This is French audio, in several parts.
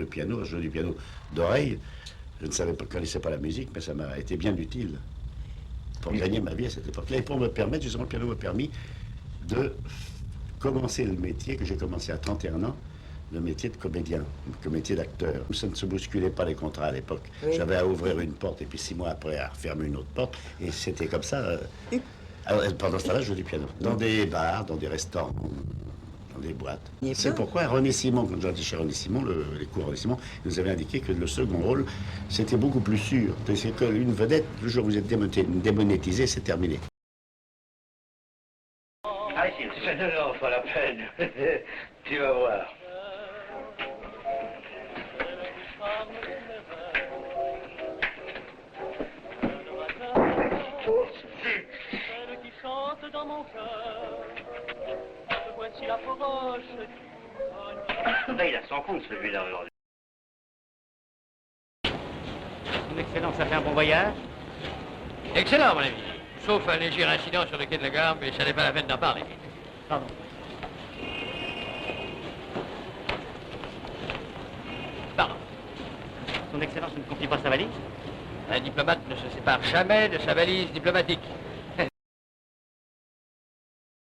le piano, je jouais du piano d'oreille. Je ne connaissais pas la musique, mais ça m'a été bien utile pour gagner ma vie à cette époque-là. Et pour me permettre, justement, le piano m'a permis de commencer le métier que j'ai commencé à 31 ans, le métier de comédien, le métier d'acteur. Ça ne se bousculait pas les contrats à l'époque. Oui. J'avais à ouvrir une porte et puis 6 mois après à refermer une autre porte. Et c'était comme ça. Alors, pendant ce temps-là, je jouais du piano. Dans des bars, dans des restaurants, dans des boîtes. C'est pourquoi René Simon, quand j'étais chez René Simon, les cours René Simon, nous avait indiqué que le second rôle, c'était beaucoup plus sûr. C'est qu'une vedette, le jour où vous êtes démonétisé, c'est terminé. Ah, non, pas la peine. Tu vas voir. Celle qui chante dans mon cœur, voici l'approche du... Là, il a son compte, celui-là, aujourd'hui. Son Excellence a fait un bon voyage? Excellent, mon ami. Sauf un léger incident sur le quai de la gare, mais ça n'est pas la peine d'en parler. Pardon. Pardon. Son Excellence ne confie pas sa valise? Un diplomate ne se sépare jamais de sa valise diplomatique.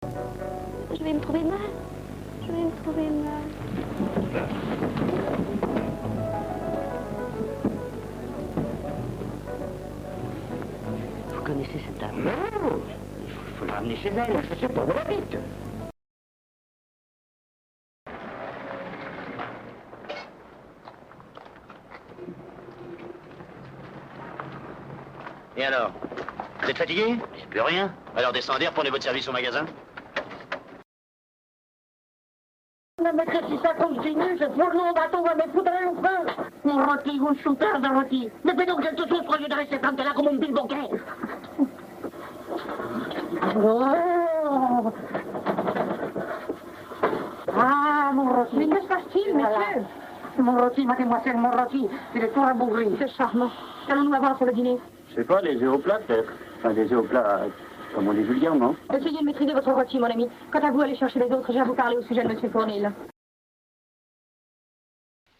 Je vais me trouver mal. Je vais me trouver mal. Vous connaissez cette dame? Non. Il faut la ramener chez elle. Je sais pas, on va vite. Et alors? Vous êtes fatigué? J'ai plus rien. Alors descendez, reprenez votre service au magasin. Mais si ça continue, ce fourgon bateau va me foutre en feu. Mon rôti, un super de rôti. Mais fais donc quelque chose pour lieu de rester planté là comme un bilboquet. Oh. Ah, mon rôti. Mais que se passe-t-il, monsieur? Mon rôti, mademoiselle, mon rôti. Il est tout rabougri. C'est charmant. Qu'allons-nous avoir pour le dîner? Je sais pas, des œufs au plat, peut-être. Enfin, des œufs au plat, comme on dit vulgairement. Essayez de maîtriser votre rôti, mon ami. Quant à vous, allez chercher les autres, j'ai à vous parler au sujet de M. Fournil.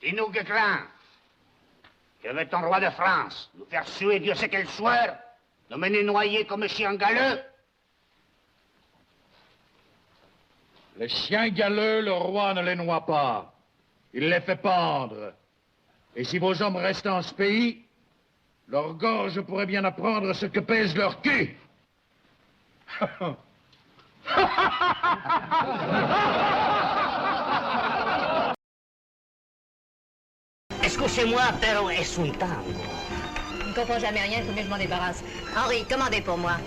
Dis-nous, Guéclin, que veut ton roi de France? Nous faire suer Dieu sait quel soir? Nous mener noyer comme un chien galeux? Les chiens galeux, le roi ne les noie pas. Il les fait pendre. Et si vos hommes restent en ce pays, leur gorge pourrait bien apprendre ce que pèse leur cul. Excusez-moi, pero es un tango. Je ne comprends jamais rien, il faut mieux que je m'en débarrasse. Henri, commandez pour moi.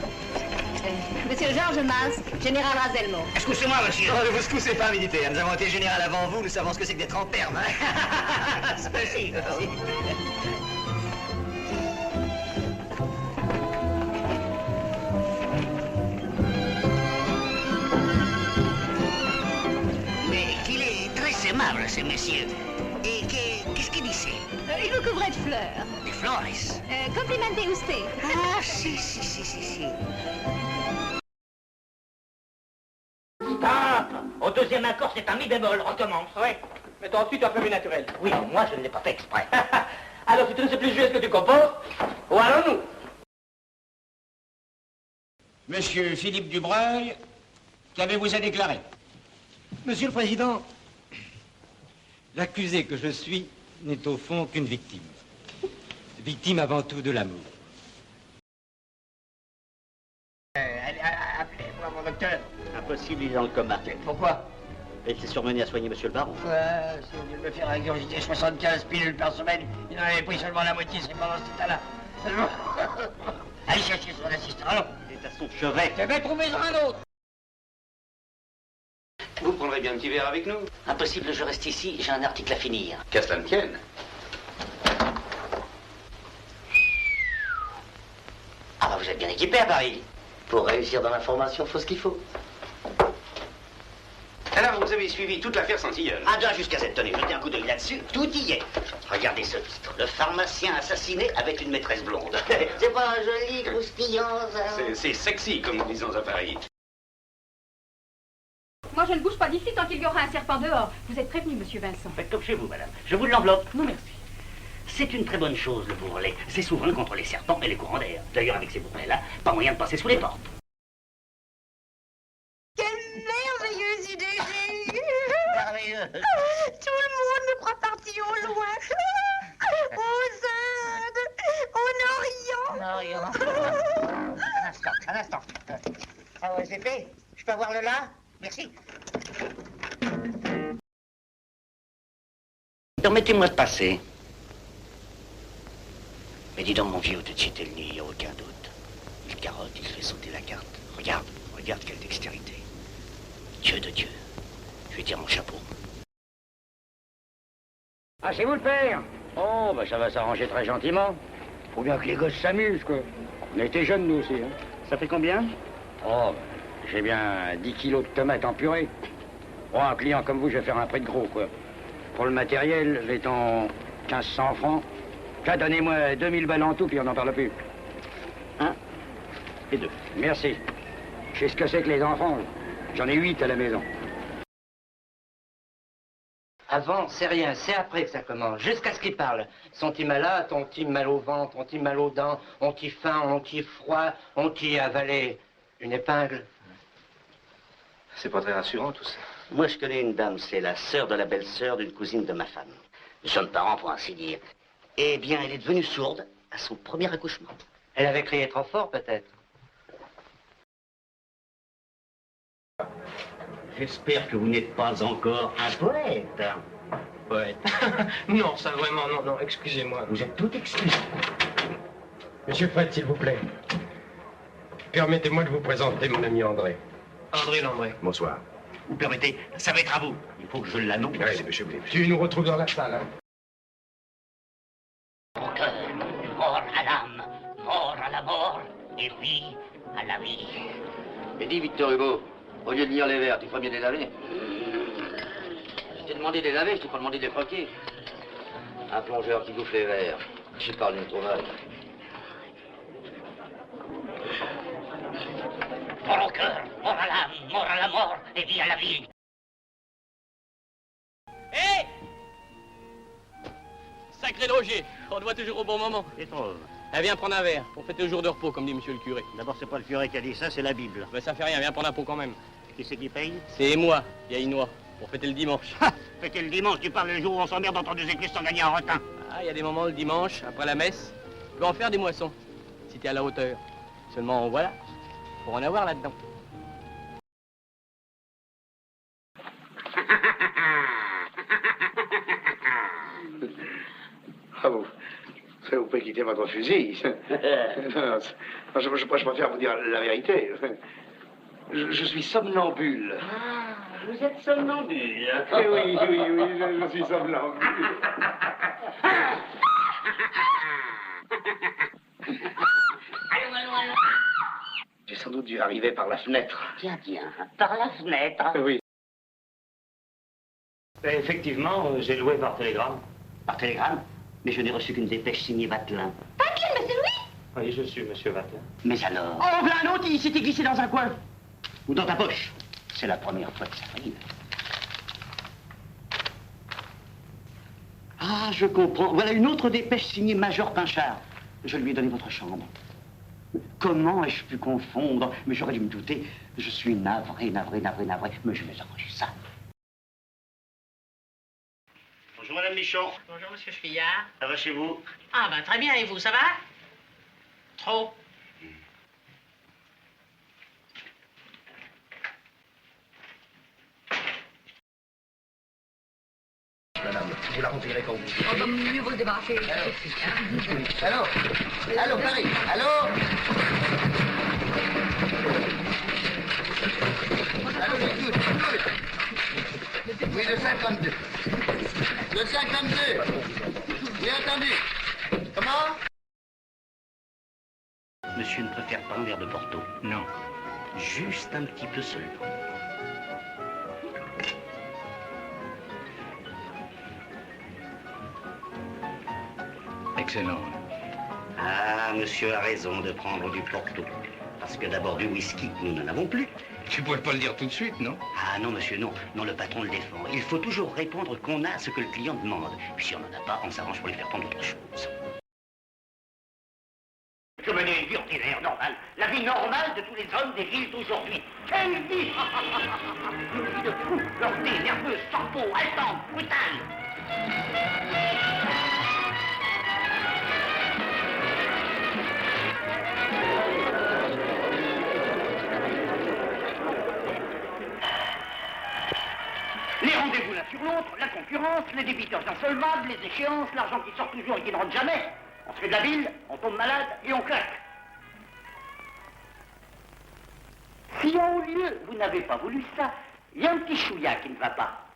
Monsieur Georges Mas, général Razelmo. Excusez-moi, monsieur. Oh, ne vous excusez pas, militaire. Nous avons été général avant vous, nous savons ce que c'est que d'être en terme. Hein. Merci, merci. Mais qu'il est très aimable, ce monsieur. Et qu'est-ce qu'il disait? Il vous couvrait de fleurs. Des flores? Complimente usted. Ah, si. Stop! Au deuxième accord, c'est un mi bémol. Recommence. Oui, mais toi ensuite tu as fait naturel. Oui, mais moi, je ne l'ai pas fait exprès. Alors si tu ne sais plus jouer ce que tu composes, où allons-nous? Monsieur Philippe Dubreuil, qu'avez-vous à déclarer? Monsieur le Président, l'accusé que je suis n'est au fond qu'une victime. Victime avant tout de l'amour. Allez, appelez-moi mon docteur. Impossible, il est dans le coma. Pourquoi? Il s'est surmené à soigner monsieur le baron. Ouais, si on vient me faire ingurgiter 75 pilules par semaine, il en avait pris seulement la moitié, c'est pendant cet état-là. Allez chercher son assistant, allons. Il est à son chevet. Je vais trouver un autre. Vous prendrez bien un petit verre avec nous? Impossible, je reste ici, j'ai un article à finir. Qu'à cela ne tienne. Ah bah vous êtes bien équipé à Paris. Pour réussir dans l'information, faut ce qu'il faut. Alors, vous avez suivi toute l'affaire Santilleul? Ah, bien jusqu'à cette tenue, jetez un coup d'œil là-dessus, tout y est. Regardez ce titre, le pharmacien assassiné avec une maîtresse blonde. C'est pas joli, croustillant, ça? C'est sexy, comme nous disons à Paris. Moi, je ne bouge pas d'ici tant qu'il y aura un serpent dehors. Vous êtes prévenu, monsieur Vincent. Faites comme chez vous, madame. Je vous l'enveloppe. Non, merci. C'est une très bonne chose, le bourrelet. C'est souvent contre les serpents et les courants d'air. D'ailleurs, avec ces bourrelets-là, pas moyen de passer sous les portes. Quelle merveilleuse idée j'ai eue. Merveilleux. Tout le monde me croit parti au loin. Aux Indes, en Orient. Un instant. Ah ouais, c'est fait. Je peux avoir le là? Merci. Permettez-moi de passer. Mais dis donc, mon vieux, tout de suite, il n'y a aucun doute. Il carotte, il fait sauter la carte. Regarde, regarde quelle dextérité. Dieu de Dieu. Je vais dire mon chapeau. Ah, c'est vous le père? Oh, bah ça va s'arranger très gentiment. Faut bien que les gosses s'amusent, quoi. On était jeunes, nous aussi, hein. Ça fait combien? Oh, bah, j'ai bien 10 kilos de tomates en purée. Pour un client comme vous, je vais faire un prix de gros, quoi. Pour le matériel, mettons 1500 francs. Tiens, donnez-moi 2000 balles en tout, puis on n'en parle plus. Un et deux. Merci. Je sais ce que c'est que les enfants. J'en ai 8 à la maison. Avant, c'est rien, c'est après que ça commence, jusqu'à ce qu'ils parlent. Sont-ils malades, ont-ils mal au ventre, ont-ils mal aux dents, ont-ils faim, ont-ils froid, ont-ils avalé une épingle? C'est pas très rassurant, tout ça. Moi, je connais une dame, c'est la sœur de la belle-sœur d'une cousine de ma femme. Nous sommes parents, pour ainsi dire. Eh bien, elle est devenue sourde à son premier accouchement. Elle avait crié trop fort, peut-être. J'espère que vous n'êtes pas encore un poète. Poète? Non, ça vraiment, non, excusez-moi. Vous êtes tout excusé. Monsieur Fred, s'il vous plaît. Permettez-moi de vous présenter mon ami André. André Landré. Bonsoir. Vous permettez, ça va être à vous. Il faut que je l'annonce. Allez, dépêchez-vous. Tu nous retrouves dans la salle, hein? Mon cœur, mort à l'âme, mort à la mort, et vie à la vie. Et dis, Victor Hugo, au lieu de lire les vers, tu ferais mieux de les laver. Je t'ai demandé de les laver, je t'ai pas demandé de les croquer. Un plongeur qui bouffe les vers. Je parle d'une trouvaille. Mort au cœur, mort à l'âme, mort à la mort, et vie à la vie. Hé Sacré Roger, on te voit toujours au bon moment. C'est trop. Eh, viens prendre un verre, pour fêter le jour de repos, comme dit monsieur le curé. D'abord, c'est pas le curé qui a dit ça, c'est la Bible. Ben, ça fait rien, viens prendre un pot quand même. Qui c'est qui paye? C'est moi, vieille noix, pour fêter le dimanche. Fêtez le dimanche, tu parles le jour où on s'emmerde entre deux églises sans gagner un retin. Ah, il y a des moments le dimanche, après la messe, tu peux en faire des moissons, si t'es à la hauteur. Seulement, voilà, pour en avoir là-dedans. Ah bon, vous pouvez quitter votre fusil. Non, je préfère vous dire la vérité. Je suis somnambule. Ah, vous êtes somnambule. Oui, je suis somnambule. Allons. J'ai sans doute dû arriver par la fenêtre. Tiens, par la fenêtre. Oui. Effectivement, j'ai loué par télégramme. Par télégramme? Mais je n'ai reçu qu'une dépêche signée Vatelin. Pas qui, monsieur Louis? Oui, je suis monsieur Vatelin. Mais alors? Oh, voilà un autre, il s'était glissé dans un coin. Ou dans ta poche. C'est la première fois que ça arrive. Ah, je comprends. Voilà une autre dépêche signée Major Pinchard. Je lui ai donné votre chambre. Comment ai-je pu confondre? Mais j'aurais dû me douter. Je suis navré. Mais je vais arranger ça. Bonjour, Madame Michon. Bonjour, monsieur Chevillard. Ça va chez vous? Ah, ben très bien, et vous, ça va? Trop. Madame, vous la retirez quand vous voulez. Oh, bah, mieux vaut le débarrasser. Allô, Paris, allô? Allô, j'écoute. Oui, le 52. Le 52. J'ai entendu. Comment? Monsieur ne préfère pas un verre de Porto? Non. Juste un petit peu seulement. Excellent. Ah, monsieur a raison de prendre du Porto. Parce que d'abord du whisky, nous n'en avons plus. Tu pourrais pas le dire tout de suite, non? Ah non, monsieur, non. Non, le patron le défend. Il faut toujours répondre qu'on a ce que le client demande. Puis si on n'en a pas, on s'arrange pour lui faire prendre autre chose. Je menais une vie ordinaire, normale. La vie normale de tous les hommes des villes d'aujourd'hui. Quelle vie! Une vie de fou, heurtée, nerveuse, sans peau, haletante, brutale. Les rendez-vous l'un sur l'autre, la concurrence, les débiteurs insolvables, les échéances, l'argent qui sort toujours et qui ne rentre jamais. On se fait de la ville, on tombe malade et on claque. Si en haut lieu, vous n'avez pas voulu ça, il y a un petit chouïa qui ne va pas.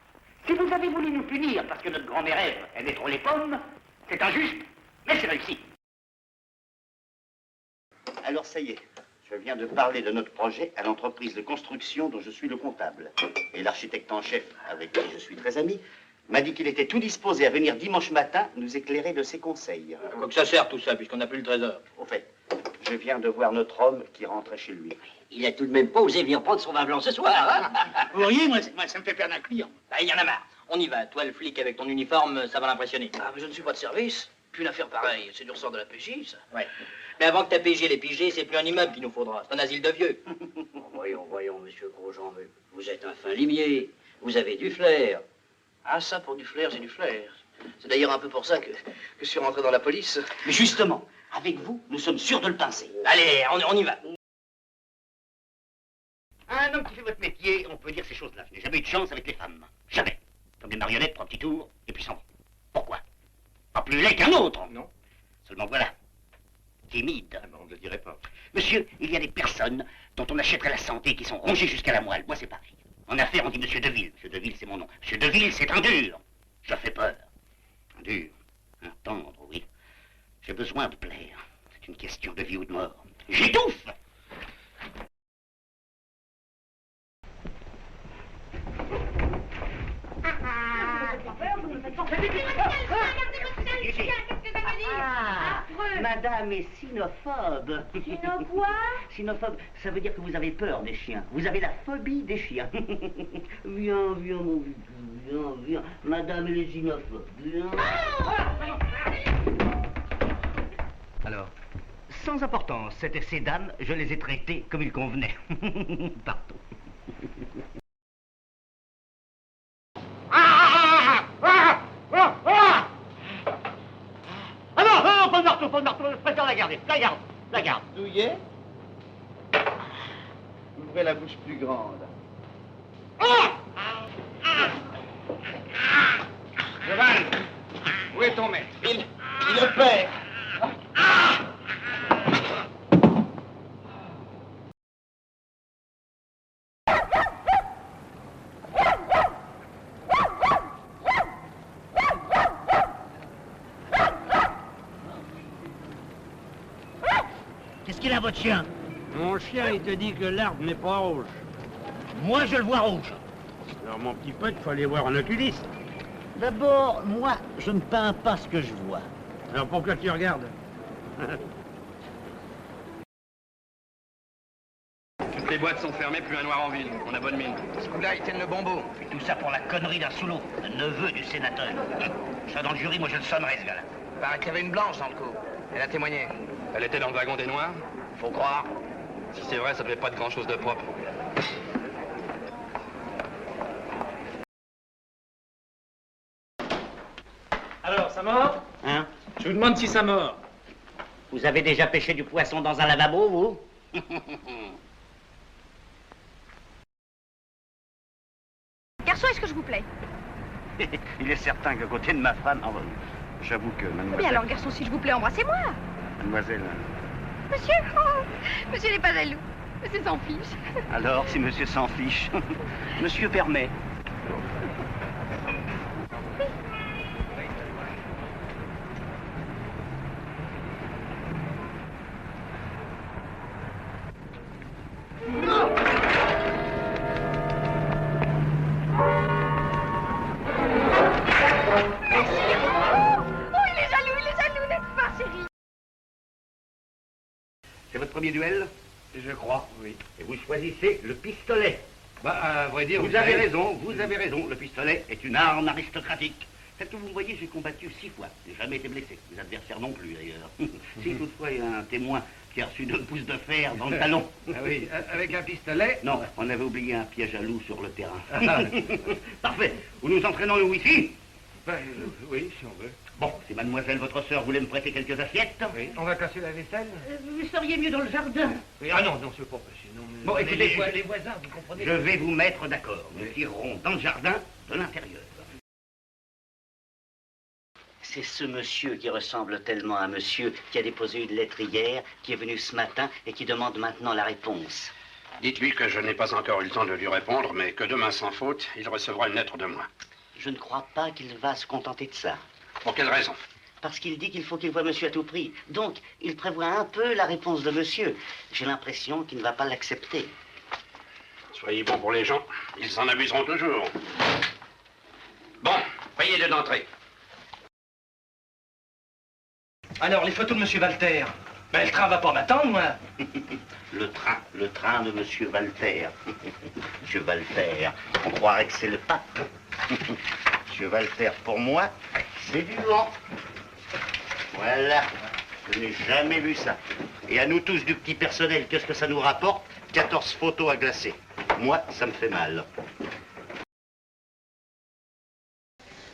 Si vous avez voulu nous punir parce que notre grand-mère Ève aimait trop les pommes, c'est injuste, mais c'est réussi. Alors ça y est, je viens de parler de notre projet à l'entreprise de construction dont je suis le comptable. Et l'architecte en chef, avec qui je suis très ami, m'a dit qu'il était tout disposé à venir dimanche matin nous éclairer de ses conseils. À quoi que ça sert tout ça, puisqu'on n'a plus le trésor? Au fait, je viens de voir notre homme qui rentrait chez lui. Il a tout de même pas osé venir prendre son vin blanc ce soir, hein? Vous voyez, moi, ça me fait perdre un client. Bah, il y en a marre. On y va. Toi, le flic avec ton uniforme, ça va l'impressionner. Ah, mais je ne suis pas de service. Puis une affaire pareille, c'est du ressort de la PJ, ça. Ouais. Mais avant que ta PJ les pigés, c'est plus un immeuble qu'il nous faudra. C'est un asile de vieux. Voyons, monsieur Grosjean, vous êtes un fin limier. Vous avez du flair. Ah, ça, pour du flair, j'ai du flair. C'est d'ailleurs un peu pour ça que je suis rentré dans la police. Mais justement, avec vous, nous sommes sûrs de le pincer. Allez, on y va. Un homme qui fait votre métier, on peut dire ces choses-là. Je n'ai jamais eu de chance avec les femmes. Jamais. Comme des marionnettes, pour un petit tour, et puis s'en vont. Pourquoi? Pas plus laid qu'un autre. Non. Seulement voilà. Timide. Ah non, on ne le dirait pas. Monsieur, il y a des personnes dont on achèterait la santé qui sont rongées jusqu'à la moelle. Moi, c'est pareil. En affaires, on dit Monsieur Deville. Monsieur Deville, c'est mon nom. Monsieur Deville, c'est un dur. Ça fait peur. Un dur. Un tendre, oui. J'ai besoin de plaire. C'est une question de vie ou de mort. J'étouffe! Ah, madame est cynophobe. Cyno quoi? Cynophobe, ça veut dire que vous avez peur des chiens. Vous avez la phobie des chiens. Viens, mon vieux, viens. Madame elle est cynophobe. Viens. Alors, sans importance, ces dames, je les ai traitées comme il convenait. Pardon. Pas de marteau, je préfère la garder. La garde. Douillet. Ouvrez la bouche plus grande. Cheval, où est ton maître? Il opère. Qu'est-ce qu'il a, votre chien? Mon chien, il te dit que l'arbre n'est pas rouge. Moi, je le vois rouge. Alors, mon petit pote, il fallait voir un oculiste. D'abord, moi, je ne peins pas ce que je vois. Alors, pourquoi tu regardes? Toutes les boîtes sont fermées, plus un noir en ville. On a bonne mine. Ce coup-là, ils tiennent le bon bout. Et tout ça pour la connerie d'un sous-lot, un neveu du sénateur. Je serai dans le jury, moi, je le sonnerai, ce gars-là. Il paraît qu'il y avait une blanche dans le coup. Elle a témoigné. Elle était dans le wagon des Noirs? Faut croire. Si c'est vrai, ça devait pas être grand-chose de propre. Alors, ça mord? Hein? Je vous demande si ça mord. Vous avez déjà pêché du poisson dans un lavabo, vous? Garçon, est-ce que je vous plais? Il est certain qu'à côté de ma femme... Oh, j'avoue que, mademoiselle... Mais alors, garçon, si je vous plais, embrassez-moi. Mademoiselle... Monsieur, oh, monsieur n'est pas jaloux. Monsieur s'en fiche. Alors, si monsieur s'en fiche, monsieur permet. N'est-ce pas, chérie? C'est votre premier duel? Je crois, oui. Et vous choisissez le pistolet. Bah, à vrai dire... Vous avez raison, vous avez raison. Le pistolet est une arme aristocratique. Faites que vous me voyez, j'ai combattu 6 fois. J'ai jamais été blessé. Les adversaires non plus, d'ailleurs. Si toutefois il y a un témoin qui a reçu 2 pouces de fer dans le talon. Ah oui, avec un pistolet? Non, on avait oublié un piège à loup sur le terrain. Parfait. Où nous entraînons, nous, ici? Oui, si on veut. Bon, si mademoiselle, votre sœur, voulait me prêter quelques assiettes. Oui, on va casser la vaisselle? Vous seriez mieux dans le jardin. Oui, ah non, c'est pas possible. Non, mais Bon, écoutez, les voisins, vous comprenez? Je vais vous mettre d'accord. Nous tirerons dans le jardin de l'intérieur. C'est ce monsieur qui ressemble tellement à monsieur qui a déposé une lettre hier, qui est venu ce matin et qui demande maintenant la réponse. Dites-lui que je n'ai pas encore eu le temps de lui répondre, mais que demain, sans faute, il recevra une lettre de moi. Je ne crois pas qu'il va se contenter de ça. Pour quelle raison? Parce qu'il dit qu'il faut qu'il voie monsieur à tout prix. Donc, il prévoit un peu la réponse de monsieur. J'ai l'impression qu'il ne va pas l'accepter. Soyez bon pour les gens, ils en abuseront toujours. Bon, payez d'entrée. Alors, les photos de monsieur Walter. Ben, le train va pas m'attendre, moi. Le train de monsieur Walter. Monsieur Walter, on croirait que c'est le pape. Monsieur Walter, pour moi, c'est du vent. Voilà, je n'ai jamais vu ça. Et à nous tous du petit personnel, qu'est-ce que ça nous rapporte? 14 photos à glacer. Moi, ça me fait mal.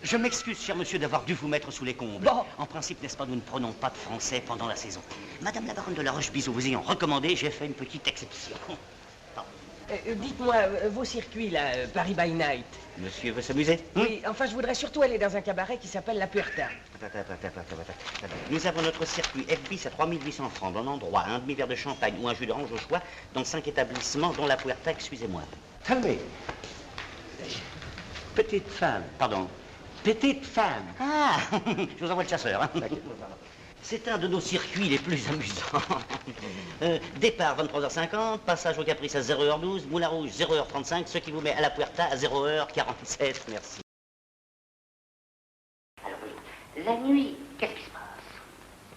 Je m'excuse, cher monsieur, d'avoir dû vous mettre sous les combles. Bon. En principe, n'est-ce pas, nous ne prenons pas de français pendant la saison. Madame la baronne de la Roche-Bizot vous ayant recommandé, j'ai fait une petite exception. Dites-moi, vos circuits, là, Paris by Night. Monsieur veut s'amuser? Oui, enfin, je voudrais surtout aller dans un cabaret qui s'appelle La Puerta. Nous avons notre circuit F-bis à 3800 francs, dans l'endroit, un demi-verre de champagne ou un jus d'orange au choix, dans 5 établissements, dont La Puerta, excusez-moi. Attendez. Petite femme, pardon. Petite femme. Ah, je vous envoie le chasseur. Hein. C'est un de nos circuits les plus amusants. Départ 23h50, passage au Caprice à 0h12, Moulin Rouge 0h35, ce qui vous met à La Puerta à 0h47. Merci. Alors oui, la nuit, qu'est-ce qui se passe?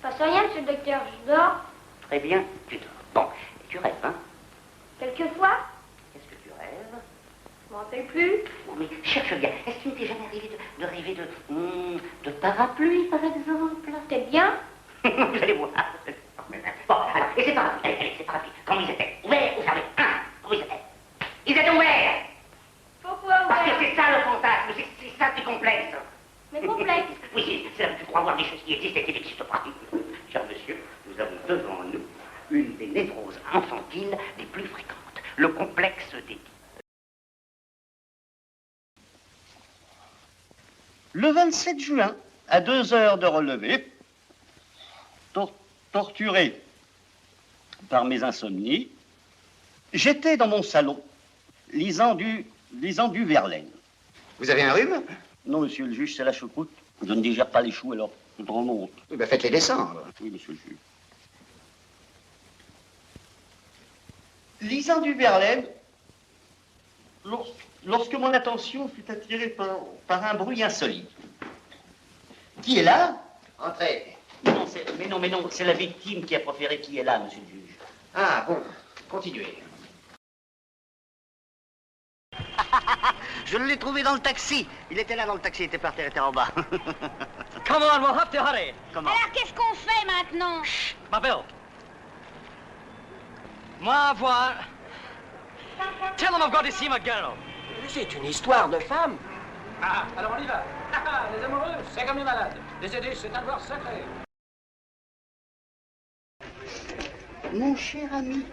Passe rien, monsieur le docteur, je dors. Très bien, tu dors. Bon, et tu rêves, hein? Quelquefois. Qu'est-ce que tu rêves? Je m'en rappelle plus. Non mais cherche bien. Est-ce qu'il ne t'est jamais arrivé de rêver de parapluie, par exemple? Peut-être bien. Vous allez voir. Bon, alors, et c'est parti. Allez, c'est parti. Comment ils étaient? Ouverts ou fermés? Comment ils étaient? Ils étaient ouverts. Pourquoi ouverts? Parce que c'est ça le fantasme, c'est ça qui est complexe. Mais complexe? Oui, c'est là que tu crois voir des choses qui existent et qui n'existent pas. Cher monsieur, nous avons devant nous une des névroses infantiles les plus fréquentes. Le complexe d'Édipe. Le 27 juin, à 2 heures de relevée, torturé par mes insomnies, j'étais dans mon salon, lisant du Verlaine. Vous avez un rhume? Non, monsieur le juge, c'est la choucroute. Je ne digère pas les choux, alors je remonte. Oui, ben faites-les descendre. Oui, monsieur le juge. Lisant du Verlaine, lorsque mon attention fut attirée par un bruit insolite. Qui est là? Entrez. Mais non, c'est la victime qui a proféré qui est là, monsieur le juge. Ah, bon, continuez. Je l'ai trouvé dans le taxi. Il était là dans le taxi, il était par terre, il était en bas. Come on, we'll have to hurry. Comment? Alors, qu'est-ce qu'on fait maintenant? Ma belle. Moi, voir. Tell them I've got to see my girl. C'est une histoire de femme. Ah, alors on y va. Les amoureux, c'est comme les malades. Les aider, c'est un devoir sacré. Mon cher ami,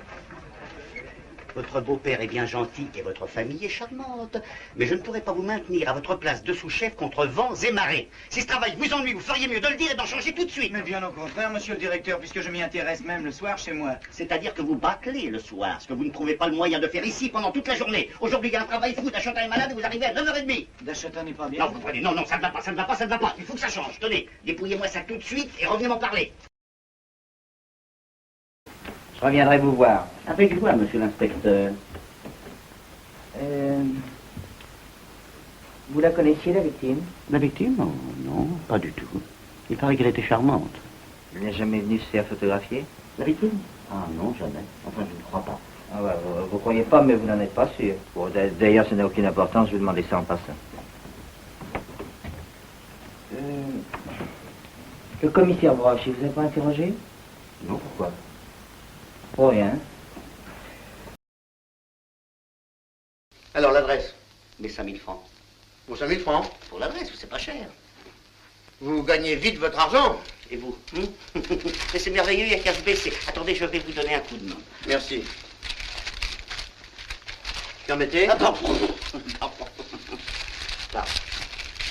votre beau-père est bien gentil et votre famille est charmante, mais je ne pourrais pas vous maintenir à votre place de sous-chef contre vents et marées. Si ce travail vous ennuie, vous feriez mieux de le dire et d'en changer tout de suite. Mais bien au contraire, monsieur le directeur, puisque je m'y intéresse même le soir chez moi. C'est-à-dire que vous bâclez le soir, ce que vous ne trouvez pas le moyen de faire ici pendant toute la journée. Aujourd'hui, il y a un travail fou, Dachotin est malade et vous arrivez à 9h30. Dachotin n'est pas bien. Non, vous prenez, non, ça ne va pas, ça ne va pas, ça ne va pas. Il faut que ça change. Tenez, dépouillez-moi ça tout de suite et revenez m'en parler. Je reviendrai vous voir. Avec joie, monsieur l'inspecteur. Vous la connaissiez, la victime? La victime? Non, pas du tout. Il paraît qu'elle était charmante. Elle n'est jamais venue se faire photographier? La vitrine? Ah non, jamais. Enfin, je ne crois pas. Ah ouais, vous croyez pas, mais vous n'en êtes pas sûr. Bon, d'ailleurs, ça n'a aucune importance, je vais demander ça en passant. Le commissaire Broche, il vous a pas interrogé? Non, pourquoi? Pour rien. Alors, l'adresse? Mes 5000 francs. Pour 5000 francs? Pour l'adresse, c'est pas cher. Vous gagnez vite votre argent. Et vous? Mais c'est merveilleux, il n'y a qu'à se baisser. Attendez, je vais vous donner un coup de main. Merci. Permettez? Ah, pardon.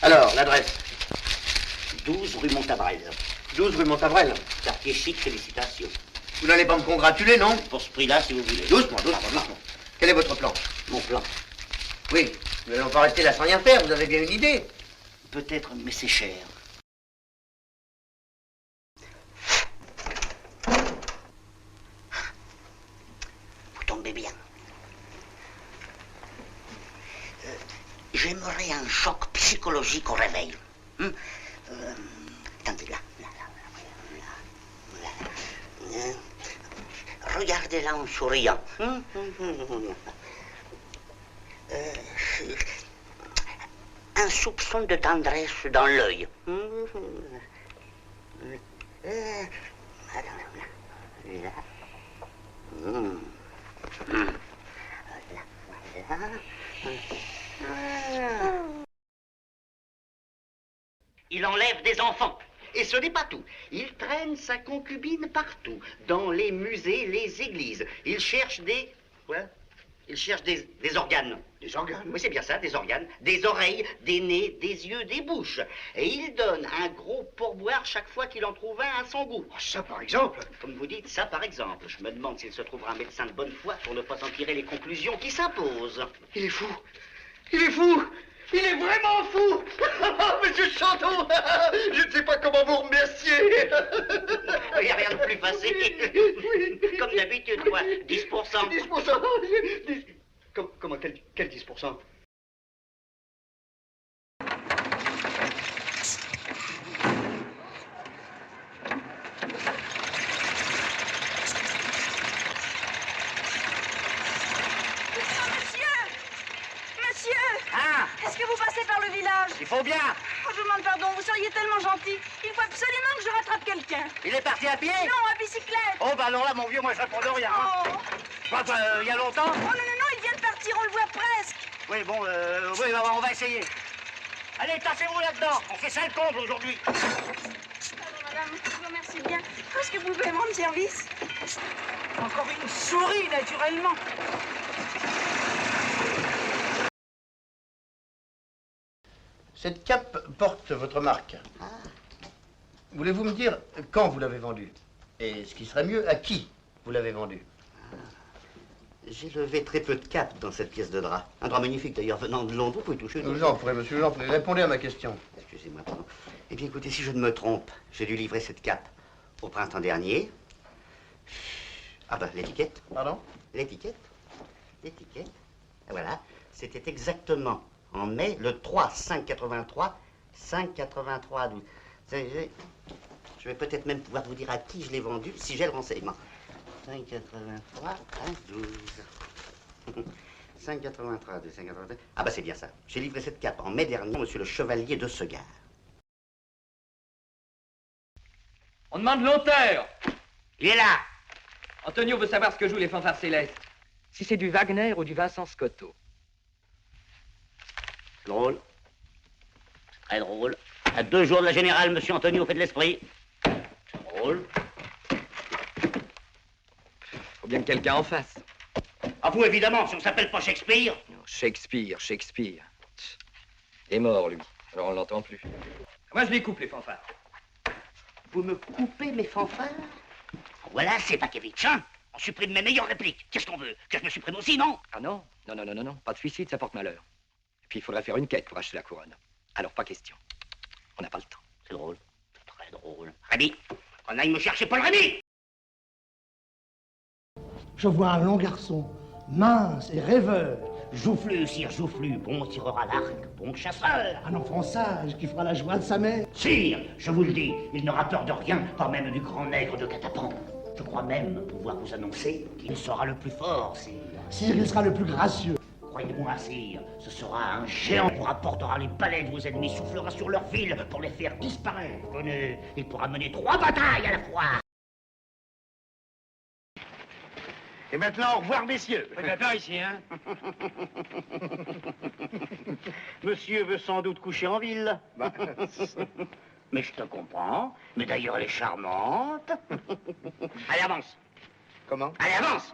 Alors, l'adresse? 12 rue Montabrel. 12 rue Montabrel. Quartier chic, félicitations. Vous n'allez pas me congratuler, non? Pour ce prix-là, si vous voulez. Doucement. Quel est votre plan? Mon plan? Oui, nous n'allons pas rester là sans rien faire, vous avez bien une idée. Peut-être, mais c'est cher. Vous tombez bien. J'aimerais un choc psychologique au réveil. Attendez, là. Regardez-la en souriant. Un soupçon de tendresse dans l'œil. Il enlève des enfants. Et ce n'est pas tout. Il traîne sa concubine partout, dans les musées, les églises. Il cherche des... Quoi? Il cherche des organes. Des organes? Oui, c'est bien ça, des organes. Des oreilles, des nez, des yeux, des bouches. Et il donne un gros pourboire chaque fois qu'il en trouve un à son goût. Oh, ça, par exemple? Comme vous dites, ça, par exemple. Je me demande s'il se trouvera un médecin de bonne foi pour ne pas en tirer les conclusions qui s'imposent. Il est fou. Il est fou. Il est vraiment fou. Monsieur Chanton, je ne sais pas comment vous remercier. Il n'y a rien de plus facile. Oui. Comme d'habitude, quoi. 10%. 10%. Comment, quel 10%? Est-ce que vous passez par le village? Il faut bien. Oh, je vous demande pardon, vous seriez tellement gentil. Il faut absolument que je rattrape quelqu'un. Il est parti à pied? Non, à bicyclette. Oh, bah alors là, mon vieux, moi, je réponds de rien. Oh. Il y a longtemps? Oh, non, il vient de partir, on le voit presque. Oui, bon, oui, on va essayer. Allez, tassez-vous là-dedans. On fait ça le comble aujourd'hui. Pardon, madame, je vous remercie bien. Est-ce que vous pouvez me rendre service? Encore une souris, naturellement. Cette cape porte votre marque. Ah. Voulez-vous me dire quand vous l'avez vendue? Et ce qui serait mieux, à qui vous l'avez vendue? J'ai levé très peu de capes dans cette pièce de drap. Un drap magnifique d'ailleurs, venant de Londres, vous pouvez toucher une... J'en ferai, monsieur, j'en ferai. Répondez à ma question. Excusez-moi, pardon. Eh bien, écoutez, si je ne me trompe, j'ai dû livrer cette cape au printemps dernier. Ah ben, l'étiquette. Pardon? L'étiquette. Voilà, c'était exactement en mai, le 3, 583, 583, 12. Je vais peut-être même pouvoir vous dire à qui je l'ai vendu, si j'ai le renseignement. 583 à 12. 583, 12, 583. Ah bah c'est bien ça. J'ai livré cette cape en mai dernier, monsieur le chevalier de Segard. On demande l'auteur. Il est là. Antonio veut savoir ce que jouent les fanfares célestes. Si c'est du Wagner ou du Vincent Scotto. Drôle. Très drôle. À 2 jours de la générale, monsieur Antonio fait de l'esprit. Drôle. Faut bien que quelqu'un en fasse. À vous, évidemment, si on s'appelle pas Shakespeare. Shakespeare. Est mort, lui. Alors on l'entend plus. Moi, je les coupe, les fanfares. Vous me coupez mes fanfares? Voilà, c'est Bakevitch, hein? On supprime mes meilleures répliques. Qu'est-ce qu'on veut? Que je me supprime aussi, non? Ah non. Pas de suicide, ça porte malheur. Et puis, il faudrait faire une quête pour acheter la couronne. Alors, pas question. On n'a pas le temps. C'est drôle. C'est très drôle. Rémi, qu'on aille me chercher Paul Rémi! Je vois un long garçon, mince et rêveur. Joufflu, sire Joufflu, bon tireur à l'arc, bon chasseur. Un enfant sage qui fera la joie de sa mère. Sire, je vous le dis, il n'aura peur de rien, pas même du grand nègre de Catapan. Je crois même pouvoir vous annoncer qu'il sera le plus fort, sire. Sire, il sera le plus gracieux. Croyez-moi, sire, ce sera un géant qui vous rapportera les palais de vos ennemis, soufflera sur leurs fils pour les faire disparaître. Tenez, il pourra mener 3 batailles à la fois. Et maintenant, au revoir, messieurs. Faites par ici, hein. Monsieur veut sans doute coucher en ville. Mais je te comprends. Mais d'ailleurs, elle est charmante. Allez, avance. Comment? Allez, avance.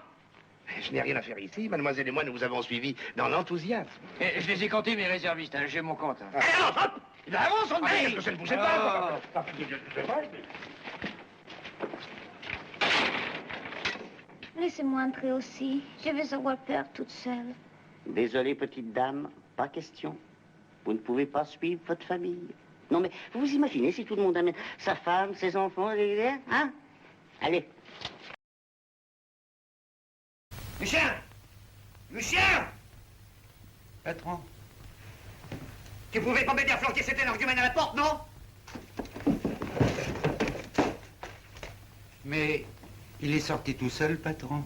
Je n'ai rien à faire ici. Mademoiselle et moi, nous vous avons suivis dans l'enthousiasme. Je les ai comptés, mes réservistes, hein. J'ai mon compte. Hein. Allez, avance, hop. Avance, on Allez, ne bougez pas. Laissez-moi entrer aussi. Je vais avoir peur toute seule. Désolé, petite dame, pas question. Vous ne pouvez pas suivre votre famille. Non, mais vous vous imaginez si tout le monde amène sa femme, ses enfants, hein? Allez. Lucien! Lucien! Patron. Tu pouvais pas m'aider à flanquer cet énergumène à la porte, non? Mais il est sorti tout seul, patron.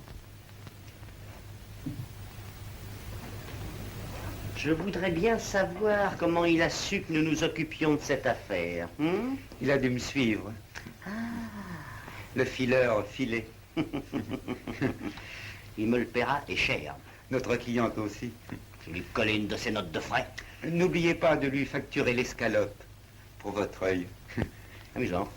Je voudrais bien savoir comment il a su que nous nous occupions de cette affaire. Il a dû me suivre. Ah. Le fileur filé. Il me le paiera et cher. Notre cliente aussi. Je vais lui coller une de ses notes de frais. N'oubliez pas de lui facturer l'escalope pour votre œil. Amusant.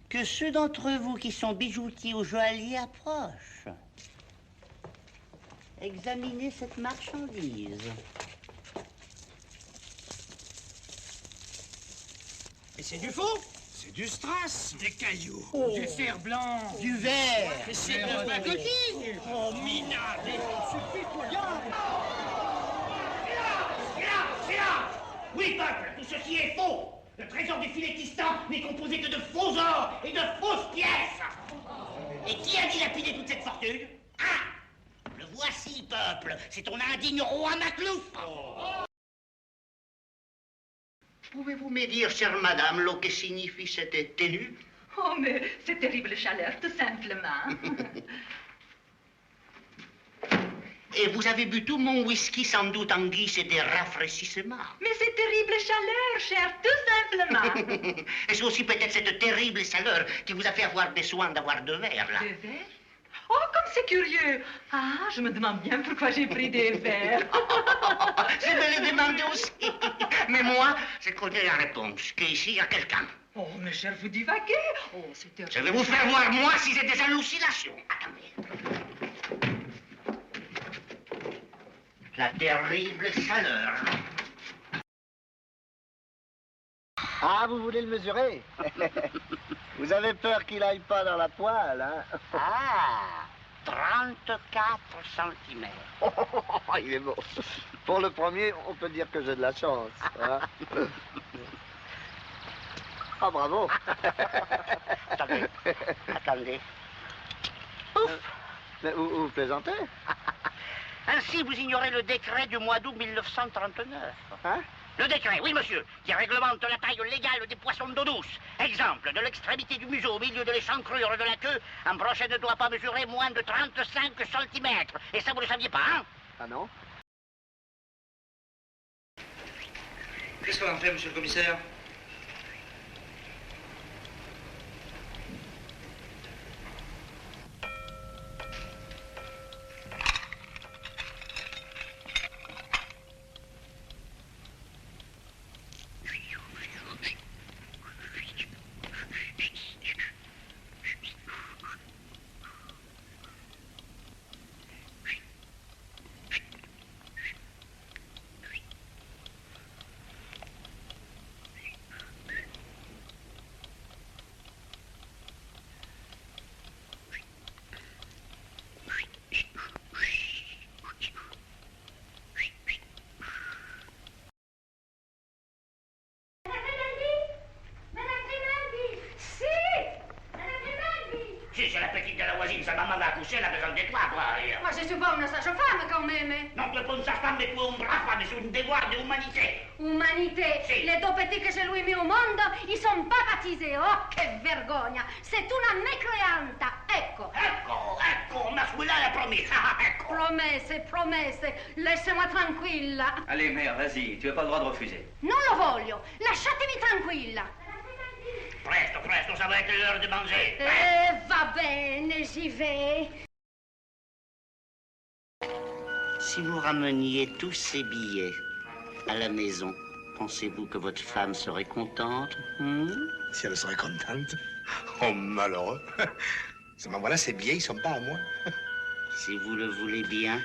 Que ceux d'entre vous qui sont bijoutiers ou joailliers approchent. Examinez cette marchandise. Mais c'est du faux? C'est du strass. Des cailloux. Du fer blanc. Du verre. Mais c'est de la pacotille. Oh, minable. C'est pitoyable. Silence! Oui, peuple, tout ceci est faux. Le trésor du Philétistan n'est composé que de faux or et de fausses pièces. Et qui a dilapidé toute cette fortune? Ah! Le voici, peuple. C'est ton indigne roi Maclouf. Pouvez-vous me dire, chère madame, ce que signifie cette tenue? Oh, mais c'est terrible chaleur, tout simplement. Et vous avez bu tout mon whisky sans doute en guise de rafraîchissement. Mais c'est terrible chaleur, cher, tout simplement. Et c'est aussi peut-être cette terrible chaleur qui vous a fait avoir besoin d'avoir 2 verres, là. 2 verres? Oh, comme c'est curieux. Ah, je me demande bien pourquoi j'ai pris des verres. Je me le demandais aussi. Mais moi, je connais la réponse, qu'ici, il y a quelqu'un. Oh, mes chers, vous divaguez. Oh, c'est terrible. Je vais vous faire voir, moi, si j'ai des hallucinations. Attendez. La terrible chaleur. Ah, vous voulez le mesurer? Vous avez peur qu'il aille pas dans la poêle, hein? Ah, 34 centimètres. Il est beau. Pour le premier, on peut dire que j'ai de la chance. Hein? Ah, bravo. Attendez. Mais vous plaisantez? Ainsi, vous ignorez le décret du mois d'août 1939. Hein? Le décret, oui, monsieur, qui réglemente la taille légale des poissons d'eau douce. Exemple, de l'extrémité du museau au milieu de l'échancrure de la queue, un brochet ne doit pas mesurer moins de 35 centimètres. Et ça, vous ne le saviez pas, hein? Ah non? Qu'est-ce qu'on en fait, monsieur le commissaire? accoucher, elle a besoin de toi, toi. Ma je suis pas une sage-femme quand même. Non, tu n'es pas une sage-femme, mais tu es une brave femme, c'est un devoir d'humanité. Umanité. Sì. Les deux petits que je lui ai mis au monde, ils sont pas baptisés. Oh, che vergogna. C'est una mécréante. Ecco. Ecco, ma celui-là, elle a promis. Ecco. Promesse. Laissez-moi tranquilla. Allez, mère, vas-y, tu n'as pas le droit de refuser. Non lo voglio. Lasciatemi tranquilla. Presto, ça va être l'heure de manger. Va bene, j'y vais. Si vous rameniez tous ces billets à la maison, pensez-vous que votre femme serait contente? Si elle serait contente? Oh, malheureux. Seulement voilà, ces billets, ils sont pas à moi. Si vous le voulez bien,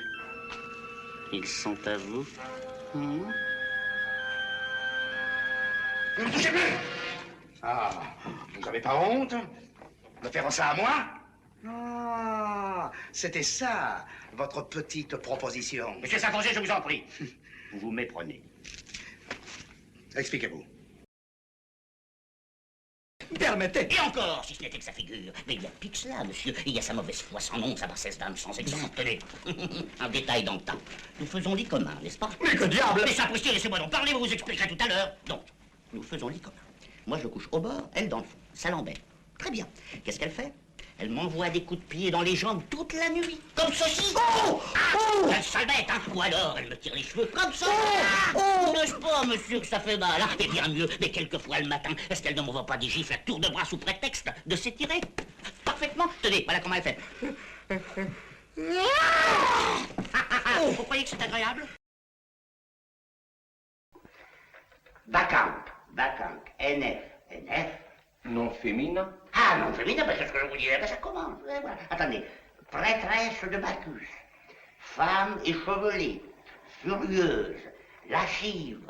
ils sont à vous. Ne me touchez plus! Ah, vous n'avez pas honte de faire ça à moi? Ah, c'était ça, votre petite proposition. Monsieur Saint-Forger, je vous en prie. Vous vous méprenez. Expliquez-vous. Permettez. Et encore, si ce n'était que sa figure. Mais il y a plus que cela, monsieur. Il y a sa mauvaise foi sans nom, sa bassesse d'âme sans exemple. Tenez, un détail dans le temps. Nous faisons lit commun, n'est-ce pas? Mais que diable! Mais sapristi, laissez-moi donc parler, vous vous expliquerez tout à l'heure. Donc, nous faisons lit commun. Moi, je couche au bord, elle dans le fond. Ça l'embête. Très bien. Qu'est-ce qu'elle fait? Elle m'envoie des coups de pied dans les jambes toute la nuit. Comme ceci. Quelle sale bête, hein? Ou alors, elle me tire les cheveux comme ça. N'est-ce pas, monsieur, que ça fait mal, hein? Et bien mieux, mais quelquefois le matin, est-ce qu'elle ne m'envoie pas des gifles à tour de bras sous prétexte de s'étirer? Parfaitement. Tenez, voilà comment elle fait. Vous croyez que c'est agréable? Bacanque, NF. Non féminin? Ah, non féminin, ben, c'est ce que je vous disais, ben, ça commence. Voilà. Attendez, prêtresse de Bacchus, femme échevelée, furieuse, lascive.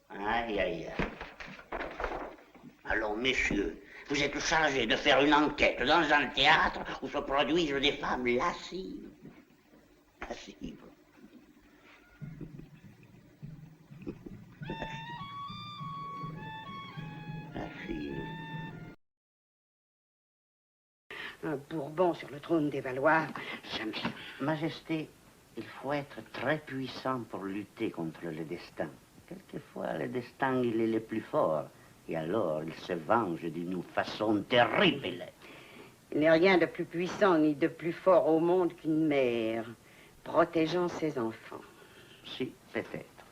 Aïe, aïe. Alors, messieurs, vous êtes chargés de faire une enquête dans un théâtre où se produisent des femmes lascives. Un Bourbon sur le trône des Valois, jamais. Majesté, il faut être très puissant pour lutter contre le destin. Quelquefois, le destin, il est le plus fort. Et alors, il se venge d'une façon terrible. Il n'est rien de plus puissant ni de plus fort au monde qu'une mère protégeant ses enfants. Si, peut-être.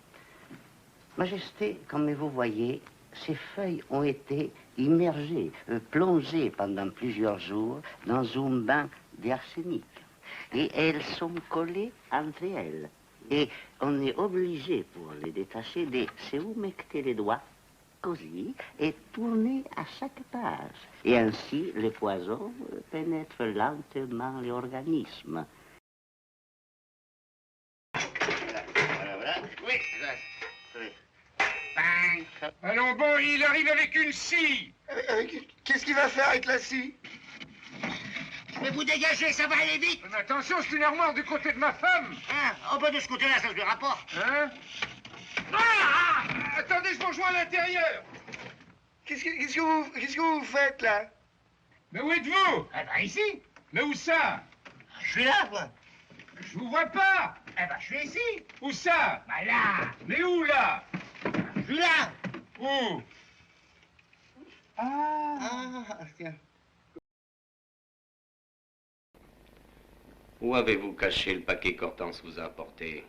Majesté, comme vous voyez, ces feuilles ont été immergées, plongées pendant plusieurs jours dans un bain d'arsenic. Et elles sont collées entre elles. Et on est obligé, pour les détacher, de se humecter les doigts, così, et tourner à chaque page. Et ainsi, le poison pénètre lentement l'organisme. Voilà. Oui. Allons bon, il arrive avec une scie. Qu'est-ce qu'il va faire avec la scie? Mais vous dégagez, ça va aller vite. Mais attention, c'est une armoire du côté de ma femme. Hein? Oh, ben de ce côté-là, ça se lui rapporte. Hein? Attendez, je vous rejoins à l'intérieur. Qu'est-ce que vous faites, là? Mais où êtes-vous? Eh ben, ici. Mais où ça? Je suis là, quoi. Je vous vois pas. Eh ben, je suis ici. Où ça? Ben là. Mais où, là? Je suis là. Où? Tiens. Où avez-vous caché le paquet qu'Hortense vous a apporté?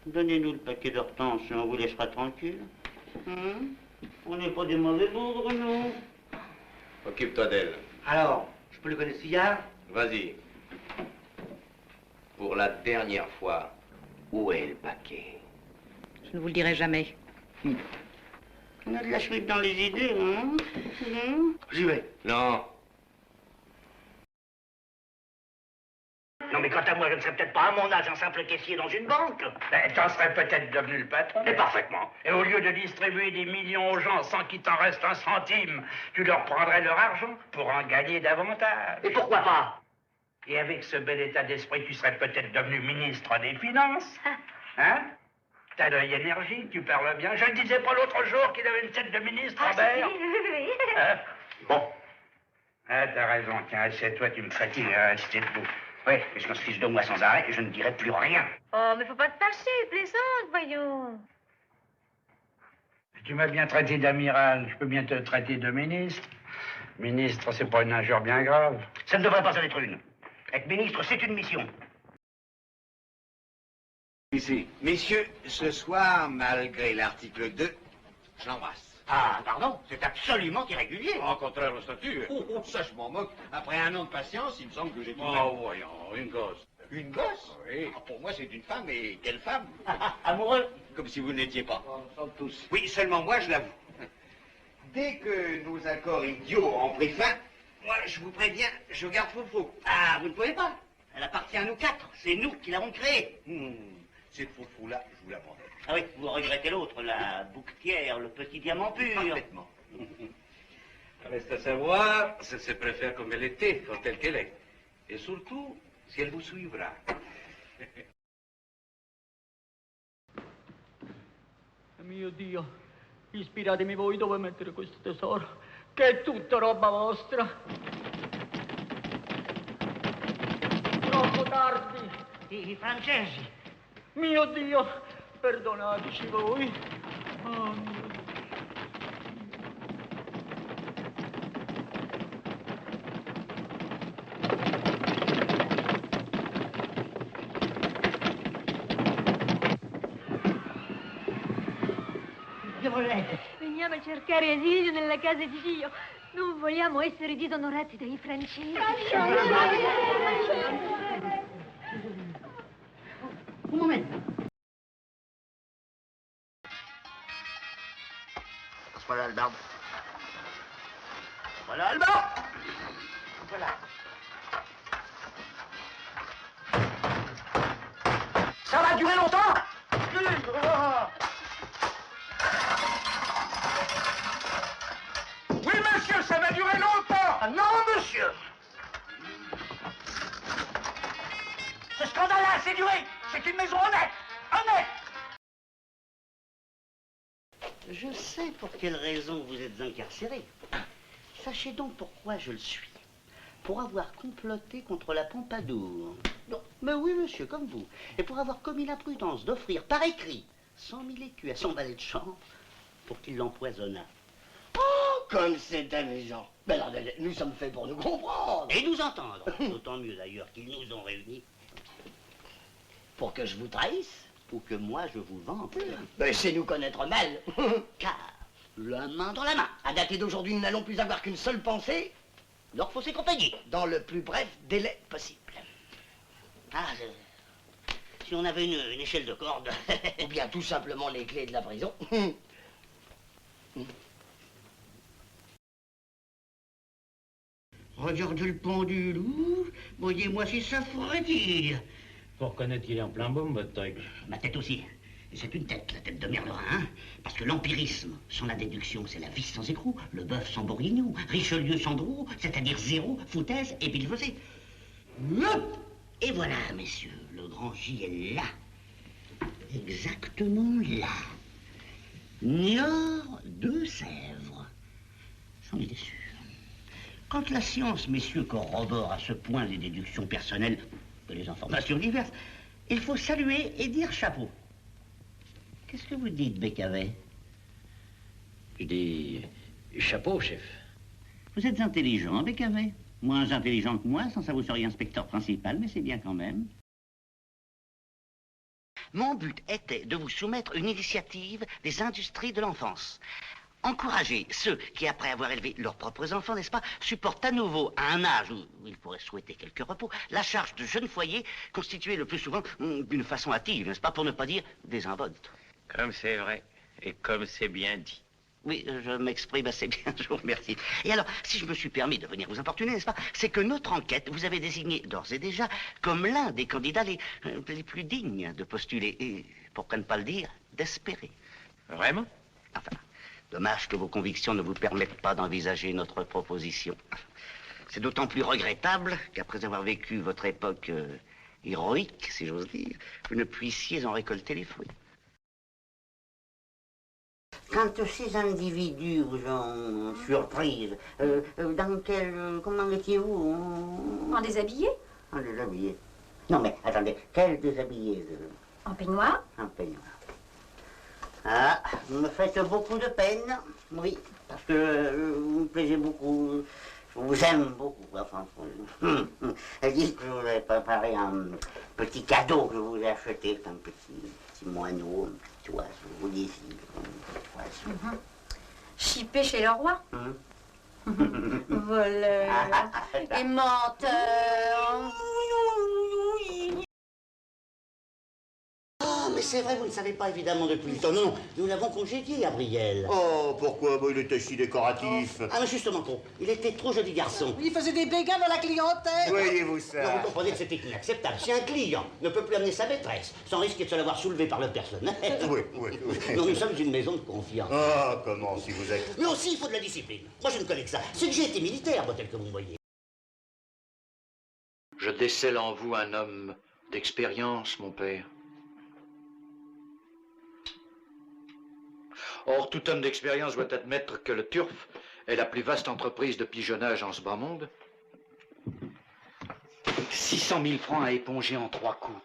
Donnez-nous le paquet d'Hortense et on vous laissera tranquille. On n'est pas des mauvais bougres, nous. Occupe-toi d'elle. Alors, je peux lui connaître le cigare? Vas-y. Pour la dernière fois, où est le paquet? Je ne vous le dirai jamais. On a de la suite dans les idées, hein? J'y vais. Non. Non, mais quant à moi, je ne serais peut-être pas à mon âge un simple caissier dans une banque. Ben, t'en serais peut-être devenu le patron. Mais parfaitement. Et au lieu de distribuer des millions aux gens sans qu'il t'en reste un centime, tu leur prendrais leur argent pour en gagner davantage. Et pourquoi pas? Et avec ce bel état d'esprit, tu serais peut-être devenu ministre des Finances. Hein? T'as de l'énergie, tu parles bien. Je ne disais pas l'autre jour qu'il avait une tête de ministre, Robert. Bon. Ah, t'as raison. Tiens, assieds-toi, tu me fatigues à rester debout. Oui, puisqu'on se fiche de moi sans arrêt, je ne dirai plus rien. Oh, mais faut pas te fâcher, plaisante, voyons. Tu m'as bien traité d'amiral, je peux bien te traiter de ministre. Ministre, c'est pas une injure bien grave. Ça ne devrait pas en être une. Être ministre, c'est une mission. Ici. Messieurs, ce soir, malgré l'article 2, je l'embrasse. Ah, pardon, c'est absolument irrégulier. En contraire au statut. Oh, ça, je m'en moque. Après un an de patience, il me semble que j'ai tout. Oh, voyons, une gosse. Une gosse? Oui. Ah, pour moi, c'est une femme, et quelle femme? Amoureux. Comme si vous n'étiez pas. Nous sommes tous. Oui, seulement moi, je l'avoue. Dès que nos accords idiots ont pris fin, moi, je vous préviens, je garde Foufou. Ah, vous ne pouvez pas. Elle appartient à nous quatre. C'est nous qui l'avons créée. Cette Foufou-là, je vous la promets. Ah oui, vous regrettez l'autre, la bouquetière, le petit diamant pur. Parfaitement. Reste à savoir si elle se préfère comme elle était, ou telle qu'elle est. Et surtout, si elle vous suivra. Mio Dio, ispiratemi voi dove mettere questo tesoro, che è tutta roba vostra. Troppo tardi. I francesi. Mio Dio, perdonateci voi. Oh, mio Dio. Che volete? Veniamo a cercare esilio nella casa di Dio. Non vogliamo essere disonorati dai francesi. Un momento. Voilà le barbe. Voilà le barbe. Voilà. Ça va durer longtemps? Oui, monsieur, ça va durer longtemps. Ah, non, monsieur. Ce scandale-là, c'est duré. C'est une maison honnête. Honnête. Je sais pour quelle raison vous êtes incarcéré. Sachez donc pourquoi je le suis. Pour avoir comploté contre la Pompadour. Non, mais oui, monsieur, comme vous. Et pour avoir commis l'imprudence d'offrir par écrit 100 000 écus à son valet de chambre pour qu'il l'empoisonnât. Oh, comme c'est amusant. Mais alors, nous sommes faits pour nous comprendre. Et nous entendre. D'autant mieux d'ailleurs qu'ils nous ont réunis. Pour que je vous trahisse? Ou que moi je vous vante. Ben, c'est nous connaître mal. Car, la main dans la main. À dater d'aujourd'hui, nous n'allons plus avoir qu'une seule pensée. L'Orphos et compagnie. Dans le plus bref délai possible. Ah, si on avait une échelle de corde. Ou bien tout simplement les clés de la prison. Regardez le pendule. Voyez-moi si ça frétille. Faut reconnaître qu'il est en plein boom, votre truc. Ma tête aussi. Et c'est une tête, la tête de Merlerin, hein. Parce que l'empirisme, sans la déduction, c'est la vis sans écrou, le bœuf sans bourguignon, Richelieu sans Drouot, c'est-à-dire zéro, foutaise et billevesée. Et voilà, messieurs, le grand J est là. Exactement là. Niort de Sèvres. J'en étais sûr. Quand la science, messieurs, corrobore à ce point les déductions personnelles et les informations diverses, il faut saluer et dire chapeau. Qu'est-ce que vous dites, Bécavet? Je dis chapeau, chef. Vous êtes intelligent, Bécavet. Moins intelligent que moi, sans ça vous seriez inspecteur principal, mais c'est bien quand même. Mon but était de vous soumettre une initiative des industries de l'enfance. Encourager ceux qui, après avoir élevé leurs propres enfants, n'est-ce pas, supportent à nouveau, à un âge où ils pourraient souhaiter quelques repos, la charge de jeunes foyers constitués le plus souvent d'une façon hâtive, n'est-ce pas, pour ne pas dire désinvolte. Comme c'est vrai, et comme c'est bien dit. Oui, je m'exprime assez bien, je vous remercie. Et alors, si je me suis permis de venir vous importuner, n'est-ce pas, c'est que notre enquête vous avait désigné d'ores et déjà comme l'un des candidats les plus dignes de postuler, et, pourquoi ne pas le dire, d'espérer. Vraiment? Enfin, dommage que vos convictions ne vous permettent pas d'envisager notre proposition. C'est d'autant plus regrettable qu'après avoir vécu votre époque héroïque, si j'ose dire, vous ne puissiez en récolter les fruits. Quand ces individus vous ont surprise, dans quel... comment étiez-vous En déshabillé? En déshabillé. Non mais, attendez, quel déshabillé? En peignoir? En peignoir. Ah, vous me faites beaucoup de peine, oui, parce que vous me plaisez beaucoup, je vous aime beaucoup, enfin, dites que je vous ai préparé un petit cadeau que je vous ai acheté, un petit moineau, un petit oiseau, vous disiez, un petit oiseau. Chippé chez le roi? Voleur et menteur. Ah, mais c'est vrai, vous ne savez pas évidemment depuis le temps. Non, non, nous l'avons congédié, Gabriel. Oh, pourquoi? Il était si décoratif. Ah, mais justement trop. Il était trop joli garçon. Il faisait des dégâts dans la clientèle. Voyez-vous ça? Non, vous comprenez que c'était inacceptable. Si un client ne peut plus amener sa maîtresse sans risquer de se l'avoir soulevé par le personnel. Oui, oui, oui. Non, nous sommes une maison de confiance. Ah, comment si vous êtes... Mais aussi, il faut de la discipline. Moi, je ne connais que ça. C'est que j'ai été militaire, moi, tel que vous me voyez. Je décèle en vous un homme d'expérience, mon père. Or, tout homme d'expérience doit admettre que le turf est la plus vaste entreprise de pigeonnage en ce bas monde. 600 000 francs à éponger en 3 coups.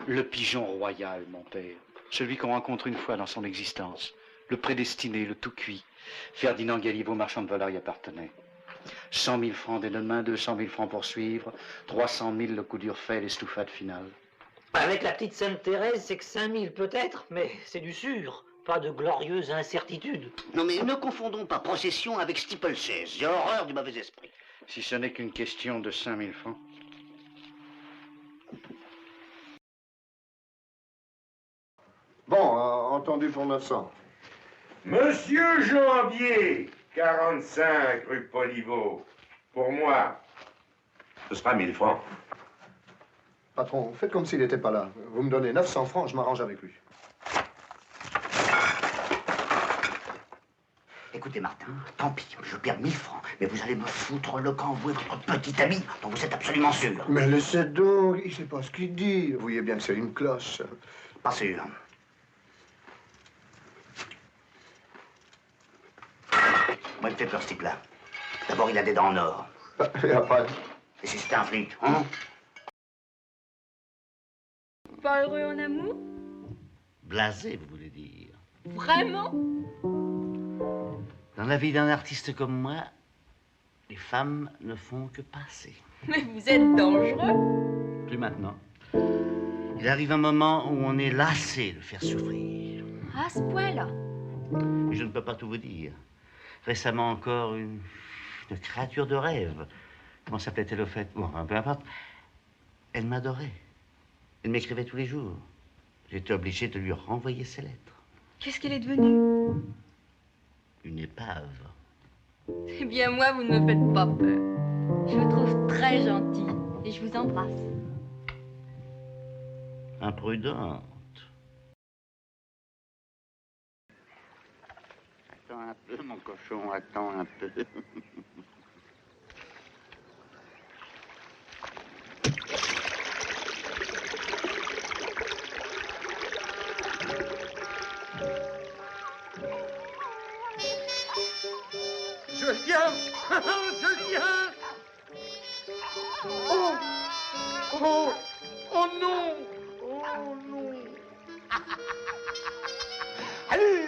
Le pigeon royal, mon père. Celui qu'on rencontre une fois dans son existence. Le prédestiné, le tout cuit. Ferdinand Galiveau, marchand de volailles, appartenait. 100 000 francs dès demain, 200 000 francs pour suivre, 300 000 le coup dur fait, l'estouffade finale. Avec la petite Sainte-Thérèse, c'est que 5 000 peut-être, mais c'est du sûr. Pas de glorieuse incertitude. Non, mais ne confondons pas procession avec steeplechase. J'ai horreur du mauvais esprit. Si ce n'est qu'une question de 5 000 francs. Bon, entendu pour 900. Monsieur Janvier, 45 rue Poliveau. Pour moi, ce sera 1000 francs. Patron, faites comme s'il n'était pas là. Vous me donnez 900 francs, je m'arrange avec lui. Écoutez, Martin, tant pis, je perds 1000 francs, mais vous allez me foutre le camp, vous et votre petit ami, dont vous êtes absolument sûr. Mais laissez donc, il sait pas ce qu'il dit. Vous voyez bien que c'est une cloche. Pas sûr. Moi, il me fait peur, ce type-là. D'abord, il a des dents en or. Et après? Et si c'était un flic, hein? Pas heureux en amour? Blasé, vous voulez dire. Vraiment? Dans la vie d'un artiste comme moi, les femmes ne font que passer. Mais vous êtes dangereux. Plus maintenant. Il arrive un moment où on est lassé de faire souffrir. À ce point-là? Et je ne peux pas tout vous dire. Récemment encore, une créature de rêve. Comment s'appelait-elle au fait? Bon, peu importe. Elle m'adorait. Elle m'écrivait tous les jours. J'étais obligé de lui renvoyer ses lettres. Qu'est-ce qu'elle est devenue? Une épave. Eh bien, moi, vous ne me faites pas peur. Je vous trouve très gentil et je vous embrasse. Imprudente. Attends un peu, mon cochon, attends un peu. Je viens. Je viens. Oh. Oh. Oh non. Oh non. Allez,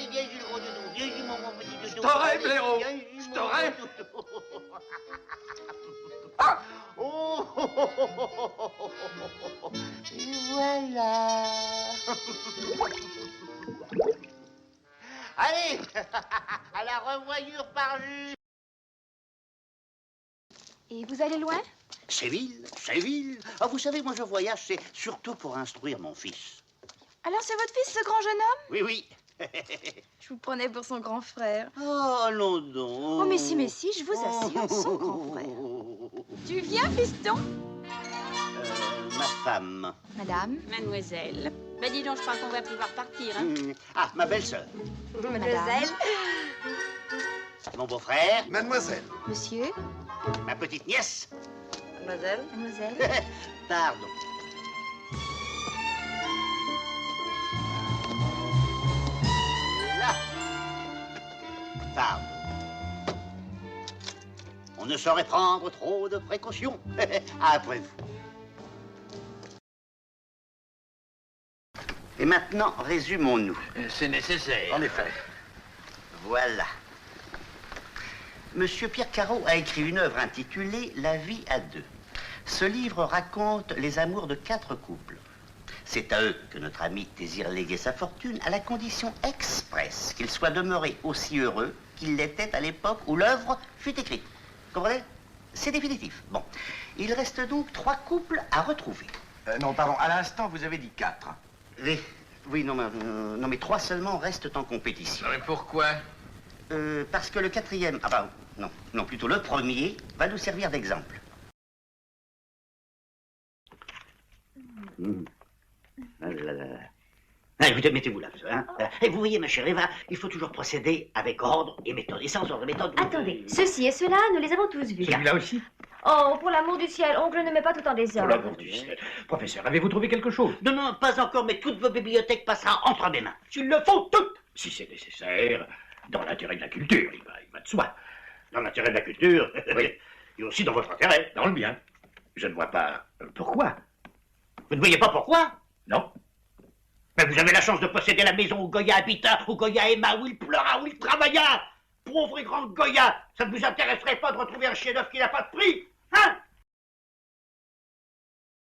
viens, Jules, gros doudou. Viens, Jules, mon petit doudou. Je t'aurai, blaireau. Je t'aurai. Ah. Oh. Et voilà. Allez, à la revoyure par vue. Et vous allez loin? Séville, Séville. Ah, vous savez, moi je voyage, c'est surtout pour instruire mon fils. Alors c'est votre fils, ce grand jeune homme? Oui, oui. Je vous prenais pour son grand frère. Oh, non, non. Oh, mais si, je vous assure, son grand frère. Tu viens, fiston? Ma femme. Madame? Mademoiselle. Ben dis donc, je crois qu'on va pouvoir partir, hein. Ah, ma belle-sœur. Mademoiselle. Mon beau-frère. Mademoiselle. Monsieur? Ma petite nièce. Mademoiselle. Mademoiselle. Pardon. ne saurait prendre trop de précautions. Après vous. Et maintenant, résumons-nous. C'est nécessaire. En effet. Voilà. Monsieur Pierre Caraud a écrit une œuvre intitulée La vie à deux. Ce livre raconte les amours de 4 couples. C'est à eux que notre ami désire léguer sa fortune à la condition expresse qu'ils soient demeurés aussi heureux qu'ils l'étaient à l'époque où l'œuvre fut écrite. Comprenez? C'est définitif. Bon. Il reste donc 3 couples à retrouver. Non, pardon, à l'instant, vous avez dit 4. Oui, non, mais 3 seulement restent en compétition. Mais pourquoi? Parce que le 4e... Ah bah, non, plutôt le 1er va nous servir d'exemple. Écoutez, mettez-vous là. Hein. Et vous voyez, ma chère Eva, il faut toujours procéder avec ordre et méthode. Et sans ordre et méthode... Attendez, ceci et cela, nous les avons tous vus. Celui-là aussi? Oh, pour l'amour du ciel, oncle ne met pas tout en Pour désordre. l'amour du ciel. Professeur, avez-vous trouvé quelque chose? Non, pas encore, mais toute votre bibliothèque passera entre mes mains. S'il le faut, toutes. Si c'est nécessaire, dans l'intérêt de la culture, il va de soi. Dans l'intérêt de la culture, oui. Et aussi dans votre intérêt, dans le mien. Je ne vois pas pourquoi. Vous ne voyez pas pourquoi? Non. Mais vous avez la chance de posséder la maison où Goya habita, où Goya aima, où il pleura, où il travailla. Pauvre et grand Goya, ça ne vous intéresserait pas de retrouver un chef-d'œuvre qui n'a pas de prix, hein?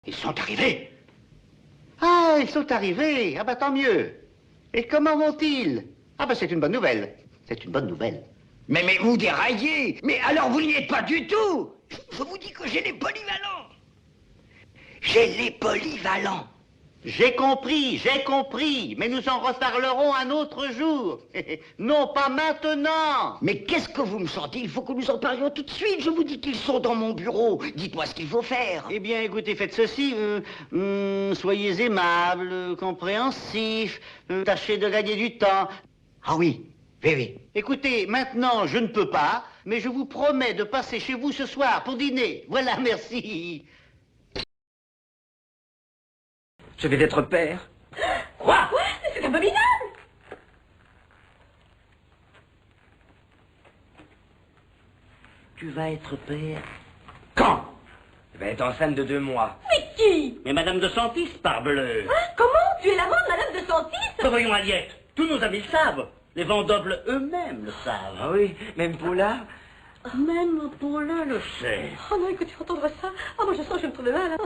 Ils sont arrivés. Ah, ils sont arrivés. Ah bah tant mieux. Et comment vont-ils? Ah bah c'est une bonne nouvelle. C'est une bonne nouvelle. Mais vous déraillez. Mais alors vous n'y êtes pas du tout. Je vous dis que j'ai les polyvalents. J'ai les polyvalents. J'ai compris, mais nous en reparlerons un autre jour. Non, pas maintenant. Mais qu'est-ce que vous me sentez? Il faut que nous en parlions tout de suite. Je vous dis qu'ils sont dans mon bureau. Dites-moi ce qu'il faut faire. Eh bien, écoutez, faites ceci. Soyez aimable, compréhensif, tâchez de gagner du temps. Ah oui. Écoutez, maintenant, je ne peux pas, mais je vous promets de passer chez vous ce soir pour dîner. Voilà, merci. Je vais être père. Quoi? C'est abominable! Tu vas être père. Quand? Je vais être enceinte de 2 mois. Mais qui? Mais Madame de Santis, parbleu. Comment? Tu es l'amant de Madame de Santis? Voyons, Aliette, tous nos amis le savent. Les vendobles eux-mêmes le savent. Ah oui, même Paula? Même Paula le sait. Oh non, écoutez, entendre ça. Ah, moi je sens que je vais me trouver mal.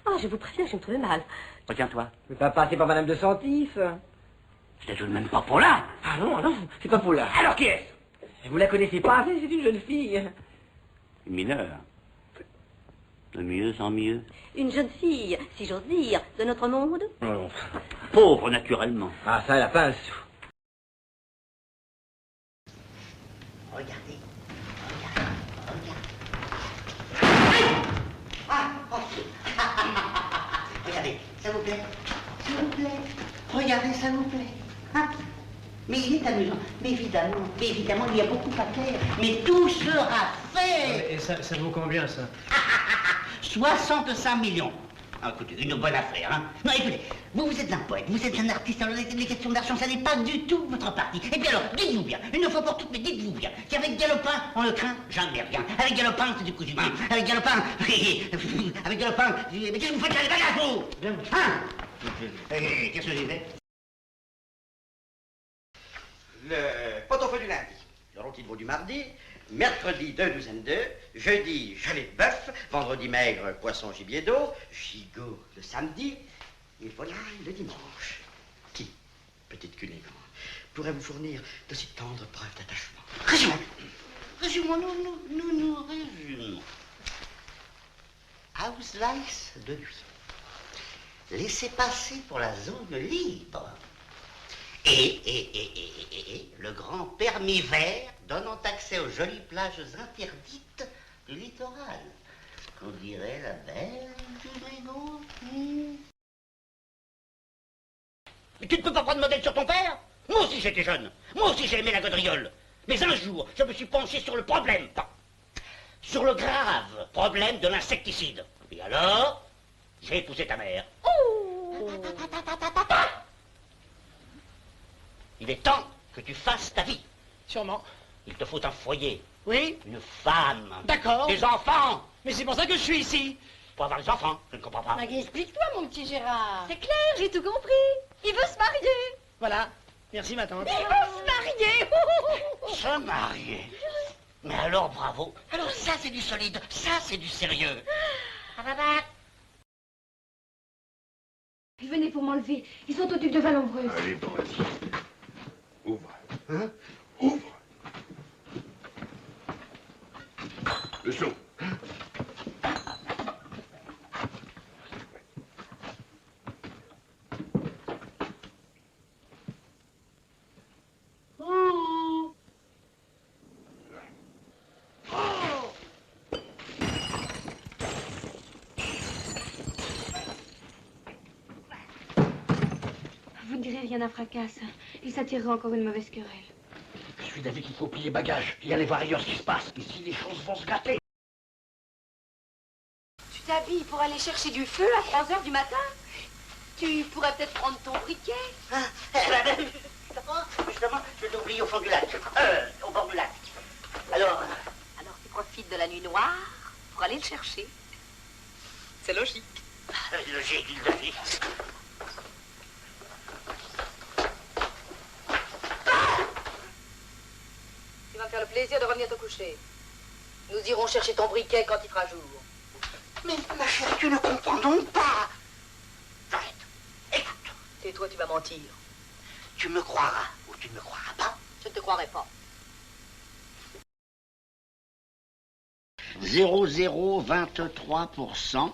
Ah, je vous préviens, je vais me trouver mal. Retiens-toi. Je vais pas passer par Madame de Santis. C'était tout de même pas Paula. Ah non, c'est pas Paula. Alors qui est-ce? Vous la connaissez pas? C'est une jeune fille. Une mineure. De mieux en mieux. Une jeune fille, si j'ose dire, de notre monde. Oh. Pauvre, naturellement. Ah, ça, la pince. Regardez. Regardez, ça vous plaît? S'il vous plaît. Regardez, ça vous plaît. Hein? Mais il est amusant. Mais évidemment, il y a beaucoup à faire. Mais tout sera fait. Et ça vaut combien, ça? 65 millions. Ah, écoutez, une bonne affaire, hein. Non, écoutez, vous êtes un poète, vous êtes un artiste, alors les questions d'argent, ça n'est pas du tout votre partie. Et puis alors, dites-vous bien, une fois pour toutes, mais dites-vous bien, qu'avec Galopin, on le craint jamais rien. Avec Galopin, c'est du coup du mal. Avec Galopin, avec Galopin, mais qu'est-ce que vous faites là, les bagages, vous? Hein? Qu'est-ce que j'ai fait? Le pot-au-feu du lundi, le rôti de veau du mardi, mercredi 2 douzaines d'œufs, jeudi gelée de bœuf, vendredi maigre poisson gibier d'eau, gigot le samedi, et voilà le dimanche. Qui, petite Cunégonde, pourrait vous fournir de si tendres preuves d'attachement? Résumons, nous résumons. Ausweis de nuit. Laissez passer pour la zone libre. Et le grand permis vert donnant accès aux jolies plages interdites du littoral. Qu'on dirait la belle Cunégonde. Mais tu ne peux pas prendre modèle sur ton père? Moi aussi j'étais jeune. Moi aussi j'ai aimé la gaudriole. Mais un jour, je me suis penché sur le problème. Sur le grave problème de l'insecticide. Et alors, j'ai épousé ta mère. Il est temps que tu fasses ta vie. Sûrement. Il te faut un foyer, Oui? Une femme. D'accord. Des enfants. Mais c'est pour ça que je suis ici. Pour avoir des enfants, je ne comprends pas. Maggie, explique-toi, mon petit Gérard. C'est clair, j'ai tout compris. Il veut se marier. Voilà. Merci, ma tante. Il veut se marier. Se marier? Mais alors, bravo. Alors ça, c'est du solide. Ça, c'est du sérieux. Ils venaient pour m'enlever. Ils sont au duc de Vallombreuse. Allez, bon, vas-y. Ouvre. Hein? Ouvre. Le saut. Vous ne direz rien à Fracasse. Il s'attirera encore une mauvaise querelle. Je suis d'avis qu'il faut plier les bagages et aller voir ailleurs ce qui se passe. Ici, les choses vont se gâter. Tu t'habilles pour aller chercher du feu à 3 heures du matin? Tu pourrais peut-être prendre ton briquet. Justement, je l'ai oublié au fond du lac. Au bord du lac. Alors Tu profites de la nuit noire pour aller le chercher. C'est logique. Logique. Tu vas me faire le plaisir de revenir te coucher. Nous irons chercher ton briquet quand il fera jour. Mais ma chérie, tu ne comprends donc pas. J'arrête. Écoute. Tais-toi, tu vas mentir. Tu me croiras ou tu ne me croiras pas. Je ne te croirai pas. 0,023%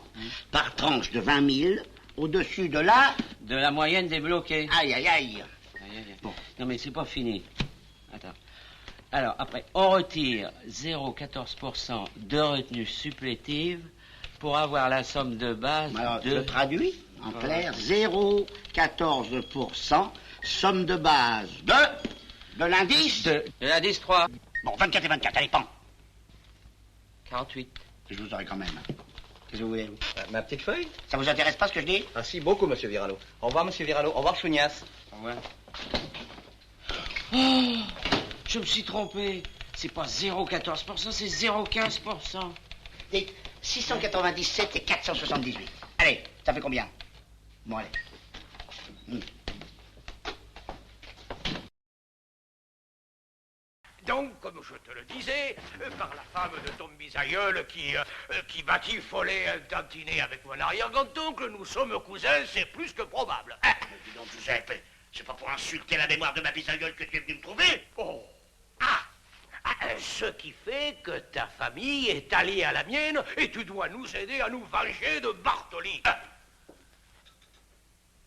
par tranche de 20 000 au-dessus de la... De la moyenne des bloqués. Aïe, aïe, aïe. Bon. Non, mais c'est pas fini. Attends. Alors, après, on retire 0,14% de retenue supplétive pour avoir la somme de base Alors, de... je traduis en clair. 0,14% somme de base de l'indice... De l'indice 3. Bon, 24 et 24, allez, pan. 48. Je vous aurai quand même. Qu'est-ce que vous voulez? Ma petite feuille? Ça vous intéresse pas ce que je dis? Ah si, beaucoup, monsieur Viralo. Au revoir, monsieur Viralo. Au revoir, Chounias. Au revoir. Oh, je me suis trompé. C'est pas 0,14%, c'est 0,15%. Dites, 697 et 478. Allez, ça fait combien? Bon, allez. Donc, comme je te le disais, par la femme de ton bisaïeul qui batifolait un tantinet avec mon arrière-grand-oncle, nous sommes cousins, c'est plus que probable. Mais dis donc, Giuseppe, c'est pas pour insulter la mémoire de ma bisaïeule que tu es venu me trouver? Oh! Ce qui fait que ta famille est alliée à la mienne et tu dois nous aider à nous venger de Bartoli.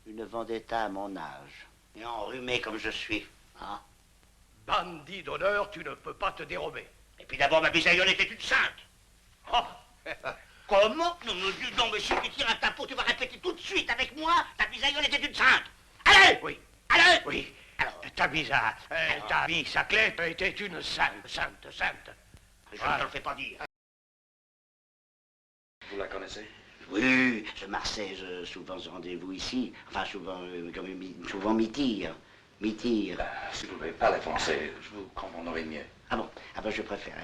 Une vendetta à mon âge. Et enrhumé comme je suis. Hein? Bandit d'honneur, tu ne peux pas te dérober. Et puis d'abord, ma bisaïeule était une sainte. Oh. Comment? Non, monsieur, tu tires un tapot, tu vas répéter tout de suite avec moi. Ta bisaïeule était une sainte. Allez! Oui. Allez! Oui. Alors, ta bisaclette était une sainte. Je ne te le fais pas dire. Vous la connaissez? Oui, ce Marseille, souvent ce rendez-vous ici. Enfin, souvent m'y-tire. Si vous ne voulez pas les français, je vous comprendrai mieux. Ah bon, je préfère.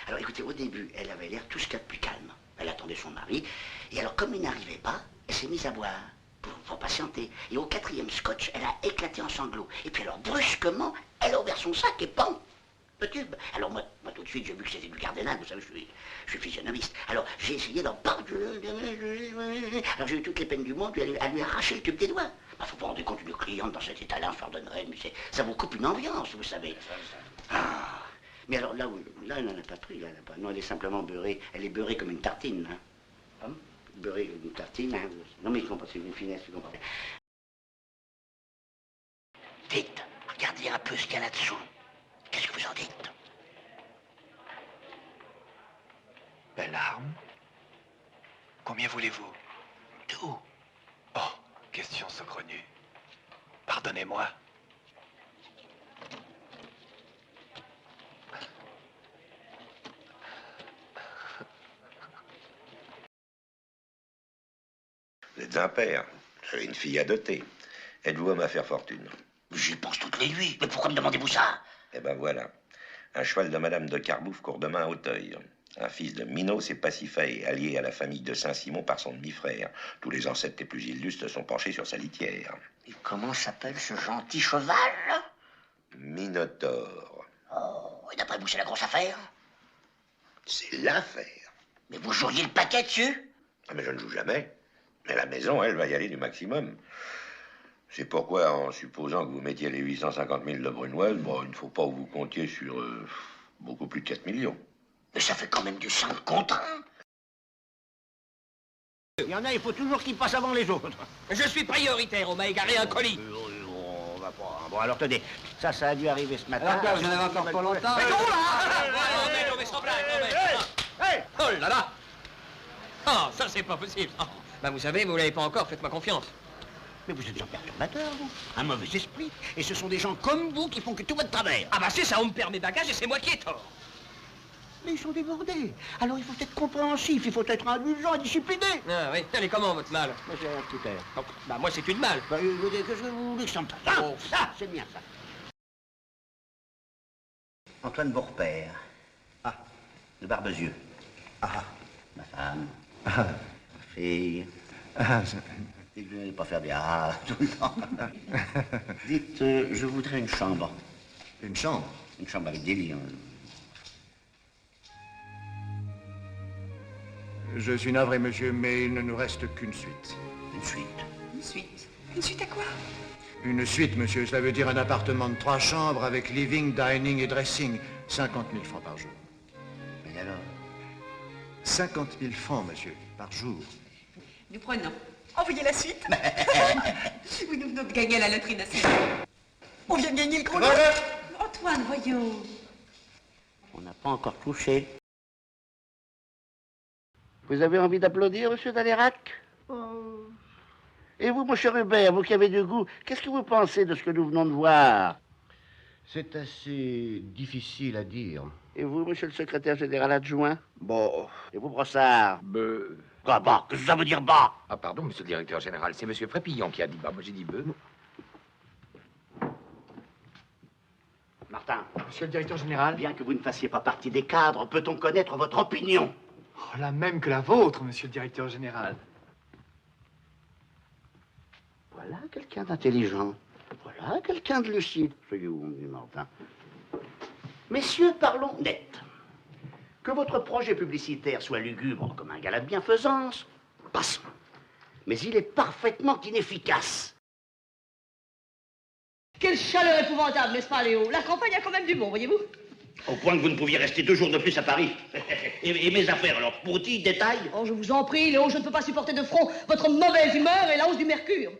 Alors écoutez, au début, elle avait l'air tout ce qu'il y a de plus calme. Elle attendait son mari, et alors comme il n'arrivait pas, elle s'est mise à boire, pour patienter. Et au 4e scotch, elle a éclaté en sanglots. Et puis alors, brusquement, elle a ouvert son sac et pan, le tube. Alors moi tout de suite, j'ai vu que c'était du cardinal, vous savez, je suis physionomiste. Alors j'ai essayé d'en alors j'ai eu toutes les peines du monde à lui arracher le tube des doigts. Bah, faut pas rendre compte d'une cliente dans cet état-là, un soir de Noël, mais ça vous coupe une ambiance, vous savez. Ah. Mais alors là, elle n'en a pas pris, là, non, elle est simplement beurrée. Elle est beurrée comme une tartine, hein. Beurrée comme une tartine, hein. Non mais je comprends, c'est une finesse, tu comprends. Dites, regardez un peu ce qu'il y a là-dessous. Qu'est-ce que vous en dites? Belle arme. Combien voulez-vous? Tout. Oh, question saugrenue. Pardonnez-moi. Vous êtes un père. J'ai une fille à doter. Êtes-vous homme à faire fortune? J'y pense toutes les nuits. Mais pourquoi me demandez-vous ça? Eh ben voilà. Un cheval de Madame de Carbouf court demain à Auteuil. Un fils de Minos et Pasiphae, allié à la famille de Saint-Simon par son demi-frère. Tous les ancêtres les plus illustres sont penchés sur sa litière. Et comment s'appelle ce gentil cheval? Minotaure. Oh, et d'après vous, c'est la grosse affaire? C'est l'affaire. Mais vous joueriez le paquet dessus? Ah, mais je ne joue jamais. Mais la maison, elle, va y aller du maximum. C'est pourquoi, en supposant que vous mettiez les 850 000 de Brunoise, bon, il ne faut pas que vous comptiez sur beaucoup plus de 4 millions. Mais ça fait quand même du sang de contre. Il y en a, il faut toujours qu'ils passent avant les autres. Je suis prioritaire, on m'a égaré un colis. On va pas... Bon, alors tenez, ça a dû arriver ce matin. Alors quoi, vous en avez encore pas longtemps? Mais non, là! Non, mais sans blague, non, mais... Oh là là! Oh, ça, c'est pas possible. Oh. Ben, vous savez, vous l'avez pas encore, faites-moi confiance. Mais vous êtes un perturbateur, vous. Un mauvais esprit. Et ce sont des gens comme vous qui font que tout va de travers. Ah bah c'est ça, on me perd mes bagages et c'est moi qui ai tort. Mais ils sont débordés. Alors il faut être compréhensif, il faut être indulgent et discipliné. Ah oui, allez, comment votre mal? Moi, c'est un petit air. Bah moi, c'est une malle. Bah, qu'est-ce que vous voulez que ça me fasse? Oh. Ça, c'est bien, ça. Antoine Bourpère. Ah. De Barbezieux. Ah. Ma femme. Ah. Ma fille. Ah. Dites que je n'allais pas faire des ah tout le temps. Dites, je voudrais une chambre. Une chambre? Une chambre avec des lits. Hein. Je suis navré, monsieur, mais il ne nous reste qu'une suite. Une suite? Une suite? Une suite à quoi? Une suite, monsieur, cela veut dire un appartement de 3 chambres avec living, dining et dressing. 50 000 francs par jour. Mais alors? 50 000 francs, monsieur, par jour. Nous prenons. Envoyez la suite. Oui, nous venons de gagner la loterie nationale. On vient de gagner le gros lot. Antoine, voyons. On n'a pas encore touché. Vous avez envie d'applaudir, monsieur Dalérac? Et vous, mon cher Hubert, vous qui avez du goût, qu'est-ce que vous pensez de ce que nous venons de voir? C'est assez difficile à dire. Et vous, monsieur le secrétaire général adjoint? Bon. Et vous, Brossard? Ah bah, qu'est-ce que ça veut dire bah? Ah pardon, monsieur le directeur général, c'est monsieur Frépillon qui a dit bah, moi j'ai dit beu. Martin. Monsieur le directeur général. Bien que vous ne fassiez pas partie des cadres, peut-on connaître votre opinion? Oh, la même que la vôtre, monsieur le directeur général. Voilà quelqu'un d'intelligent. Voilà quelqu'un de lucide. Soyez où, dit Martin. Messieurs, parlons net. Que votre projet publicitaire soit lugubre comme un gala de bienfaisance, passons. Mais il est parfaitement inefficace. Quelle chaleur épouvantable, n'est-ce pas, Léo? La campagne a quand même du bon, voyez-vous? Au point que vous ne pouviez rester 2 jours de plus à Paris. Et mes affaires, alors, petit détail? Oh, je vous en prie, Léo, je ne peux pas supporter de front votre mauvaise humeur et la hausse du mercure.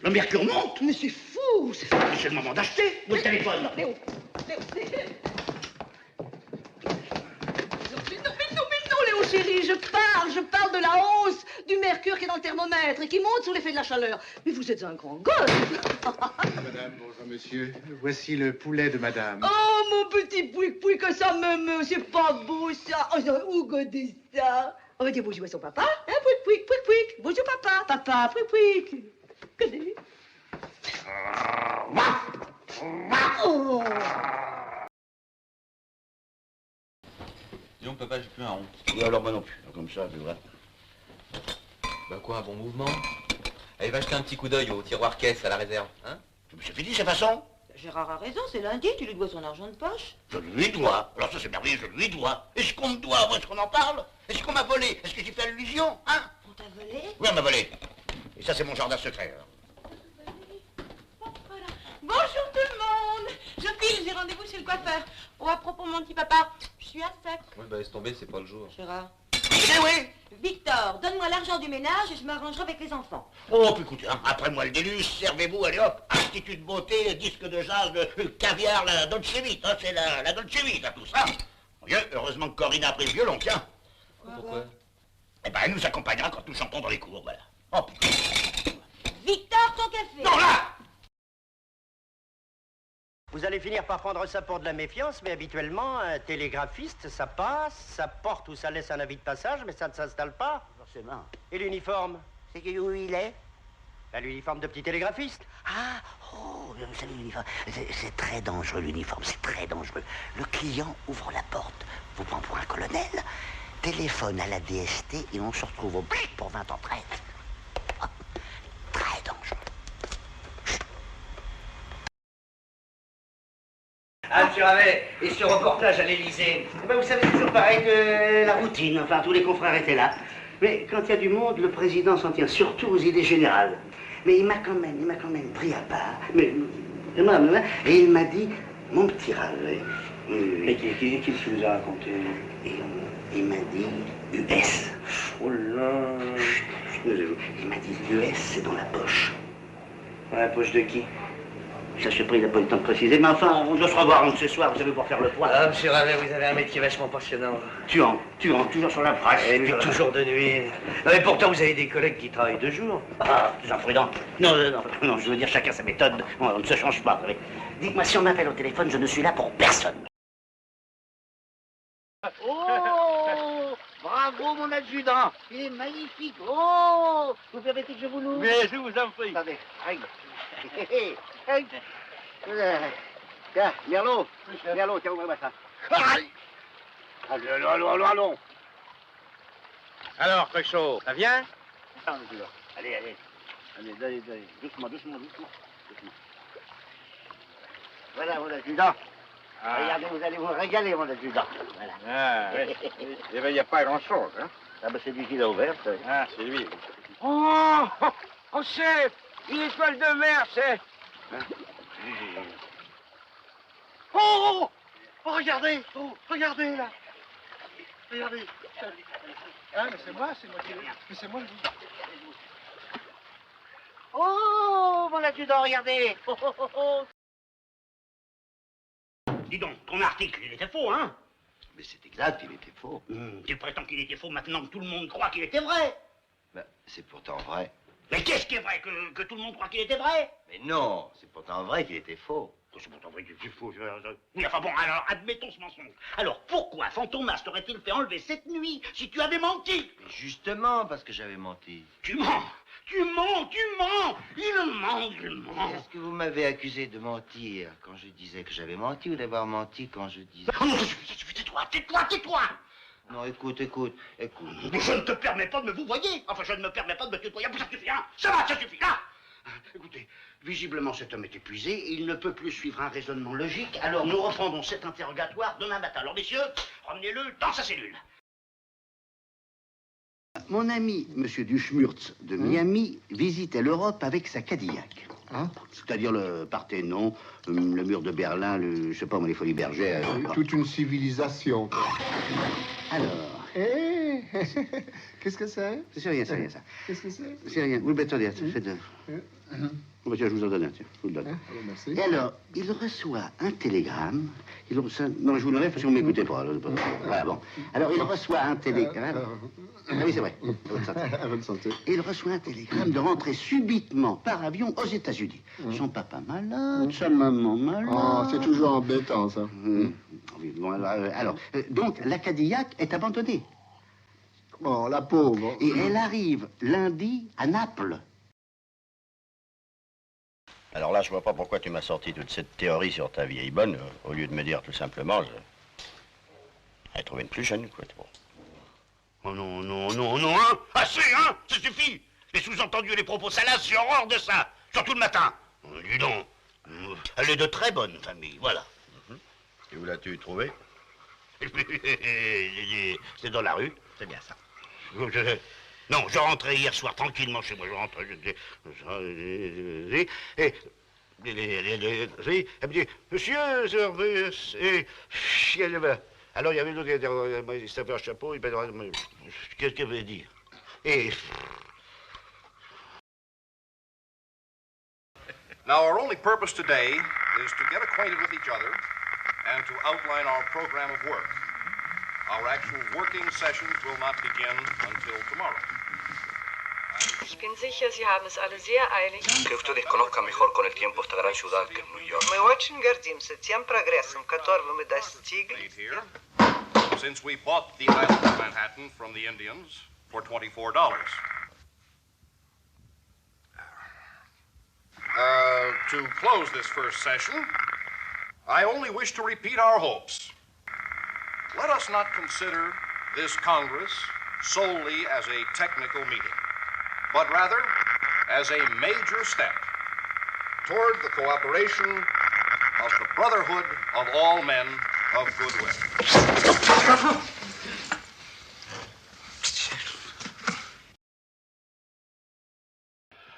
Le mercure monte? Mais c'est fou! Mais c'est le moment d'acheter votre téléphone. Non, Léo, Léo, chérie, je parle de la hausse du mercure qui est dans le thermomètre et qui monte sous l'effet de la chaleur. Mais vous êtes un grand gosse. Madame, bonjour monsieur. Voici le poulet de madame. Oh, mon petit pouic, que ça me... C'est pas beau, ça. Oh, où godez ça? On va dire bonjour à son papa. Hein, pouic. Bonjour, papa. Papa, pouic. Godez. Oh. Disons, papa, j'ai plus un rond. Oui, alors moi non plus. Comme ça, je vois. Bah quoi, un bon mouvement? Allez, va jeter un petit coup d'œil au tiroir caisse à la réserve, hein? C'est fini, ces façons? Gérard a raison, c'est lundi, tu lui dois son argent de poche. Je lui dois. Alors ça, c'est merveilleux, je lui dois. Est-ce qu'on me doit? Est-ce qu'on en parle? Est-ce qu'on m'a volé? Est-ce que j'ai fait allusion? Hein? On t'a volé? Oui, on m'a volé. Et ça, c'est mon jardin secret, alors. Bonjour tout le monde. Je file, j'ai rendez-vous chez le coiffeur. Oh, à propos, mon petit papa, je suis à sec. Oui, bah laisse tomber, c'est pas le jour. Gérard. Oui. Victor, donne-moi l'argent du ménage et je m'arrangerai avec les enfants. Oh, puis écoutez, hein, après moi le déluge, servez-vous, allez hop, institut de beauté, disque de jazz, caviar, la Dolce Vita, hein, c'est la Dolce Vita, tout ça. Oui, heureusement que Corinne a pris le violon, tiens. Pourquoi? Eh ben, elle nous accompagnera quand nous chantons dans les cours, voilà. Oh, putain. Victor, ton café. Non, là! Vous allez finir par prendre ça pour de la méfiance, mais habituellement, un télégraphiste, ça passe, ça porte ou ça laisse un avis de passage, mais ça ne s'installe pas. Forcément. Et l'uniforme? C'est où il est? L'uniforme de petit télégraphiste. Ah, oh, Vous savez, l'uniforme, c'est très dangereux, l'uniforme, c'est très dangereux. Le client ouvre la porte, vous prend pour un colonel, téléphone à la DST et on se retrouve au blic pour 20 ans de retraite. Oh, très dangereux. Ah, monsieur Ravet, et ce reportage à l'Élysée? Vous savez, c'est toujours pareil que la routine. Enfin, tous les confrères étaient là. Mais quand il y a du monde, le président s'en tient surtout aux idées générales. Mais il m'a quand même pris à part. Et il m'a dit, mon petit Ravet. Mais qu'est-ce qu'il vous a raconté? Il m'a dit US. Oh là. Il m'a dit US, c'est dans la poche. Dans la poche de qui? Ça, je sais pas, il n'a pas eu le temps de préciser, mais enfin, on doit se revoir ce soir, vous savez, pour faire le point. Ah, monsieur Ravet, vous avez un métier vachement passionnant. Tuant, toujours sur la presse. Et puis toujours de nuit. Non, mais pourtant, vous avez des collègues qui travaillent de jour. Ah, c'est imprudent. Non, je veux dire, chacun sa méthode. On ne se change pas, vous savez. Dites-moi, si on m'appelle au téléphone, je ne suis là pour personne. Oh, bravo, mon adjudant. Il est magnifique. Oh, vous permettez que je vous loue? Mais je vous en prie. Attendez, règle. Tiens, Merlot, tiens, ouvre-moi ça. Allons. Alors, Pécho, ça vient? Allez, doucement. Voilà, mon adjudant. Regardez, vous allez vous régaler, mon adjudant. Voilà. Ah, oui. Eh bien, il n'y a pas grand-chose, hein? Ah, ben, c'est lui qui l'a ouvert, ça. Ah, c'est lui. Oh, chef, une étoile de mer, chef. Oh, regardez, là. Regardez. Ah, mais c'est moi qui l'ai. Mais c'est moi, Oh, mon adjudant, regardez. Oh. Dis donc, ton article, il était faux, hein? Mais c'est exact, il était faux. Tu prétends qu'il était faux maintenant que tout le monde croit qu'il était vrai. Ben, c'est pourtant vrai. Mais qu'est-ce qui est vrai, que tout le monde croit qu'il était vrai? Mais non, c'est pourtant vrai qu'il était faux. C'est pourtant vrai qu'il était faux. Oui, enfin bon, alors admettons ce mensonge. Alors pourquoi Fantomas t'aurait-il fait enlever cette nuit si tu avais menti? Mais justement, parce que j'avais menti. Tu mens. Il ment. Est-ce que vous m'avez accusé de mentir quand je disais que j'avais menti ou d'avoir menti quand je disais... Non, tais-toi. Non, écoute. Je ne te permets pas de me vous voyer. Enfin, je ne me permets pas de me tutoyer. Ça suffit, hein? Ça suffit, là. Écoutez, visiblement cet homme est épuisé, il ne peut plus suivre un raisonnement logique, alors nous reprendrons cet interrogatoire demain matin. Alors messieurs, ramenez-le dans sa cellule. Mon ami, monsieur Duschmurtz de Miami, visitait l'Europe avec sa Cadillac. C'est-à-dire le Parthénon, le mur de Berlin, je sais pas moi, les Folies Bergères. Toute une civilisation. Alors... Qu'est-ce que c'est? C'est rien, ça. Qu'est-ce que c'est? C'est rien. Vous le mettez derrière, faites de... Oh, tiens, je vous en donne un, tiens. Je vous le donne. Merci. Et alors, il reçoit un télégramme. Non, je vous le donne parce que vous ne m'écoutez pas. Voilà, bon. Alors, il reçoit un télégramme. Ah oui, c'est vrai. À votre santé. Il reçoit un télégramme de rentrer subitement par avion aux États-Unis. Son papa malade, sa maman malade. Oh, c'est toujours embêtant, ça. Oui, bon, alors, donc, la Cadillac est abandonnée. Oh, la pauvre. Et elle arrive lundi à Naples. Alors là, je vois pas pourquoi tu m'as sorti toute cette théorie sur ta vieille bonne, au lieu de me dire tout simplement, j'avais trouvé une plus jeune, quoi. Oh non, hein? Assez, hein? Ça suffit. Les sous-entendus et les propos salaces, j'ai horreur de ça. Surtout le matin. Dis donc, elle est de très bonne famille, voilà. Et où l'as-tu trouvée? C'est dans la rue. C'est bien ça. Non, je rentrais hier soir tranquillement chez moi. Je rentrais, et elle me dit, monsieur, alors il y avait l'autre, il s'avait un chapeau, qu'est-ce qu'elle veut dire? Et... Now, our only purpose today is to get acquainted with each other and to outline our program of work. Our actual working sessions will not begin until tomorrow. Ich bin sicher, Sie haben es alle sehr eilig. Que ustedes conozcan mejor con el tiempo esta gran ciudad que es New York. Мы очень гордимся тем прогрессом, которого мы достигли. Since we bought the island of Manhattan from the Indians for $24. To close this first session, I only wish to repeat our hopes. Let us not consider this Congress solely as a technical meeting, but rather as a major step toward the cooperation of the brotherhood of all men of goodwill.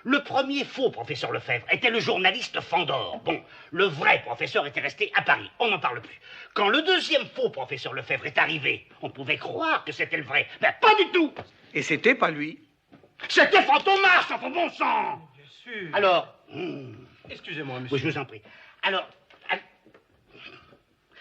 Le premier faux professeur Lefebvre était le journaliste Fandor. Bon, le vrai professeur était resté à Paris, on n'en parle plus. Quand le deuxième faux professeur Lefebvre est arrivé, on pouvait croire que c'était le vrai. Mais pas du tout. Et c'était pas lui. C'était Fantomas, enfin bon sang. Bien sûr. Alors... Excusez-moi, monsieur. Oui, je vous en prie.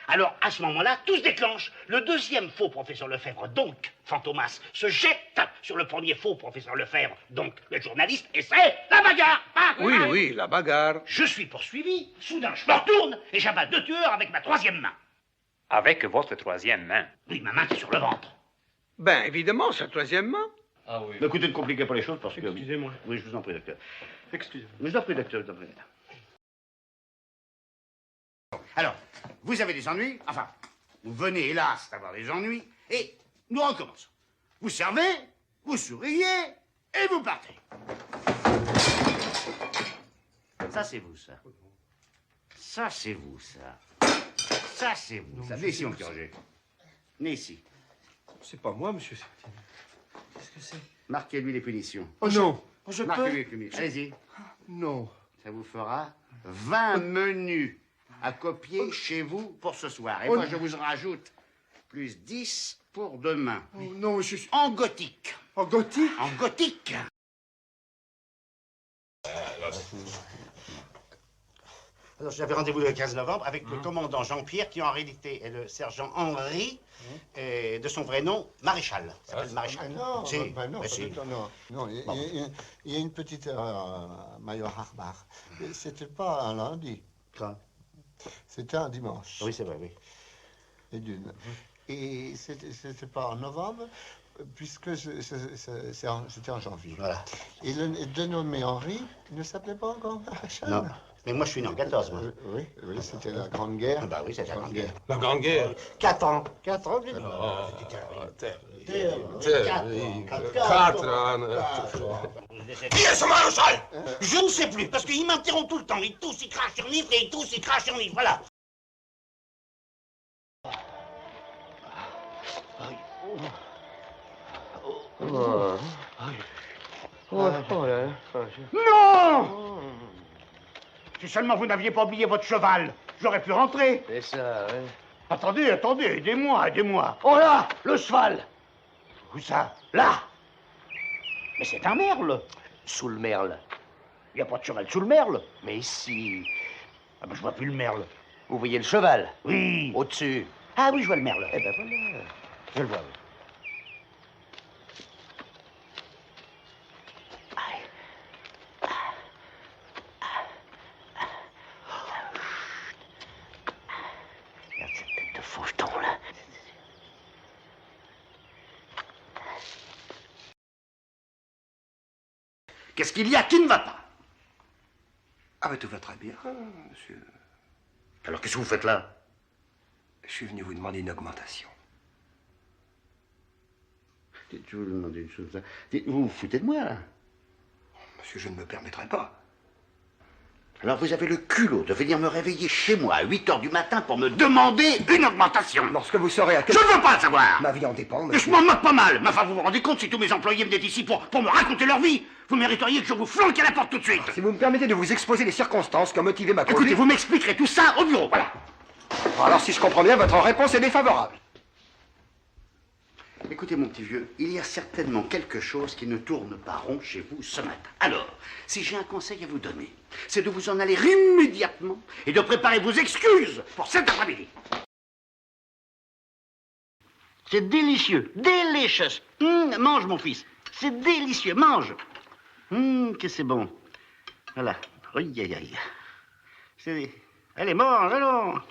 Alors, à ce moment-là, tout se déclenche. Le deuxième faux professeur Lefebvre, donc Fantomas, se jette sur le premier faux professeur Lefebvre, donc le journaliste, et c'est la bagarre. Oui, la bagarre. Je suis poursuivi, soudain je me retourne et j'abats 2 tueurs avec ma 3e main. Avec votre 3e main? Oui, ma main qui est sur le ventre. Ben, évidemment, sa 3e main. Ah oui. Écoutez, ne compliquez pas les choses parce que... Excusez-moi. Oui, je vous en prie, docteur. Excusez-moi. Je vous en prie, docteur. Alors, vous avez des ennuis, enfin, vous venez hélas d'avoir des ennuis, et nous recommençons. Vous servez, vous souriez, et vous partez. Ça, c'est vous, ça. Ça, c'est vous, ça. Ça, c'est vous, ça. Venez ici, mon petit Roger. Venez ici. C'est pas moi, monsieur. Qu'est-ce que c'est? Marquez-lui les punitions. Oh non. Je Marquez-lui peux. les punitions. Allez-y. Non. Ça vous fera 20 menus à copier chez vous pour ce soir. Et moi, je vous en rajoute plus 10 pour demain. Oh non, monsieur. En gothique. En gothique? En gothique. Alors, j'avais rendez-vous le 15 novembre avec le commandant Jean-Pierre, qui en réalité est le sergent Henri, et de son vrai nom, Maréchal. Il s'appelle Maréchal. Non, Si. non, Si. non, il y a une petite erreur, Major Harbach. C'était pas un lundi. Quoi? C'était un dimanche. Oui, c'est vrai, oui. Et d'une. Et c'était pas en novembre, puisque c'était en janvier. Voilà. Et le dénommé Henri ne s'appelait pas encore Maréchal. Non. Mais moi, je suis né en 14, moi. Oui, c'était la Grande Guerre. Ah bah oui, c'était la Grande Guerre. La Grande Guerre. 4 ans. 4 ans, j'ai dit. Qui est ce maréchal? Je ne sais plus, parce qu'il m'interrompt tout le temps. Il tousse, il crache sur livre, et il tousse, il crache sur livre, voilà. Non! Si seulement vous n'aviez pas oublié votre cheval, j'aurais pu rentrer. C'est ça, oui. Attendez, aidez-moi. Oh là, le cheval. Où ça? Là. Mais c'est un merle. Sous le merle. Il n'y a pas de cheval sous le merle. Mais ici. Ah ben je vois plus le merle. Vous voyez le cheval? Oui. Au-dessus. Ah oui, je vois le merle. Eh ben voilà. Je le vois, oui. Regarde cette tête de faucheton, là. Qu'est-ce qu'il y a qui ne va pas? Ah, ben tout va très bien, monsieur. Alors qu'est-ce que vous faites là? Je suis venu vous demander une augmentation. Je vous demander une chose. Vous vous foutez de moi, là? Monsieur, je ne me permettrai pas. Alors vous avez le culot de venir me réveiller chez moi à 8 h du matin pour me demander une augmentation. Lorsque vous saurez à quel... Je ne veux pas le savoir. Ma vie en dépend, Mais monsieur. je m'en moque pas mal. Mais enfin, vous vous rendez compte, si tous mes employés venaient ici pour me raconter leur vie, vous mériteriez que je vous flanque à la porte tout de suite. Si vous me permettez de vous exposer les circonstances qui ont motivé ma conduite... Écoutez, vous m'expliquerez tout ça au bureau, voilà. Alors, si je comprends bien, votre réponse est défavorable. Écoutez, mon petit vieux, il y a certainement quelque chose qui ne tourne pas rond chez vous ce matin. Alors, si j'ai un conseil à vous donner, c'est de vous en aller immédiatement et de préparer vos excuses pour cet après-midi. C'est délicieux, delicious. Mange, mon fils. C'est délicieux, mange. Que c'est bon. Voilà. Aïe, aïe, aïe. Allez, mange, allons.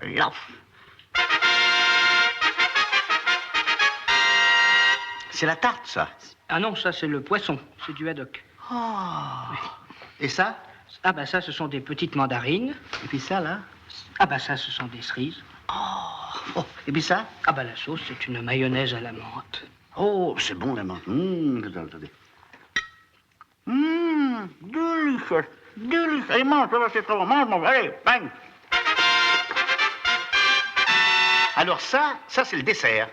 Là. C'est la tarte, ça. Ah non, ça c'est le poisson, c'est du haddock. Oh. Et ça? Ah bah ça, ce sont des petites mandarines. Et puis ça, là? Ah bah ça, ce sont des cerises. Oh, et puis ça? Ah bah la sauce, c'est une mayonnaise à la menthe. Oh, c'est bon, la menthe. Attendez. Délicieux. Délicieux. Allez, mange, ça va, c'est trop bon. Mange, allez, bang. Alors ça c'est le dessert.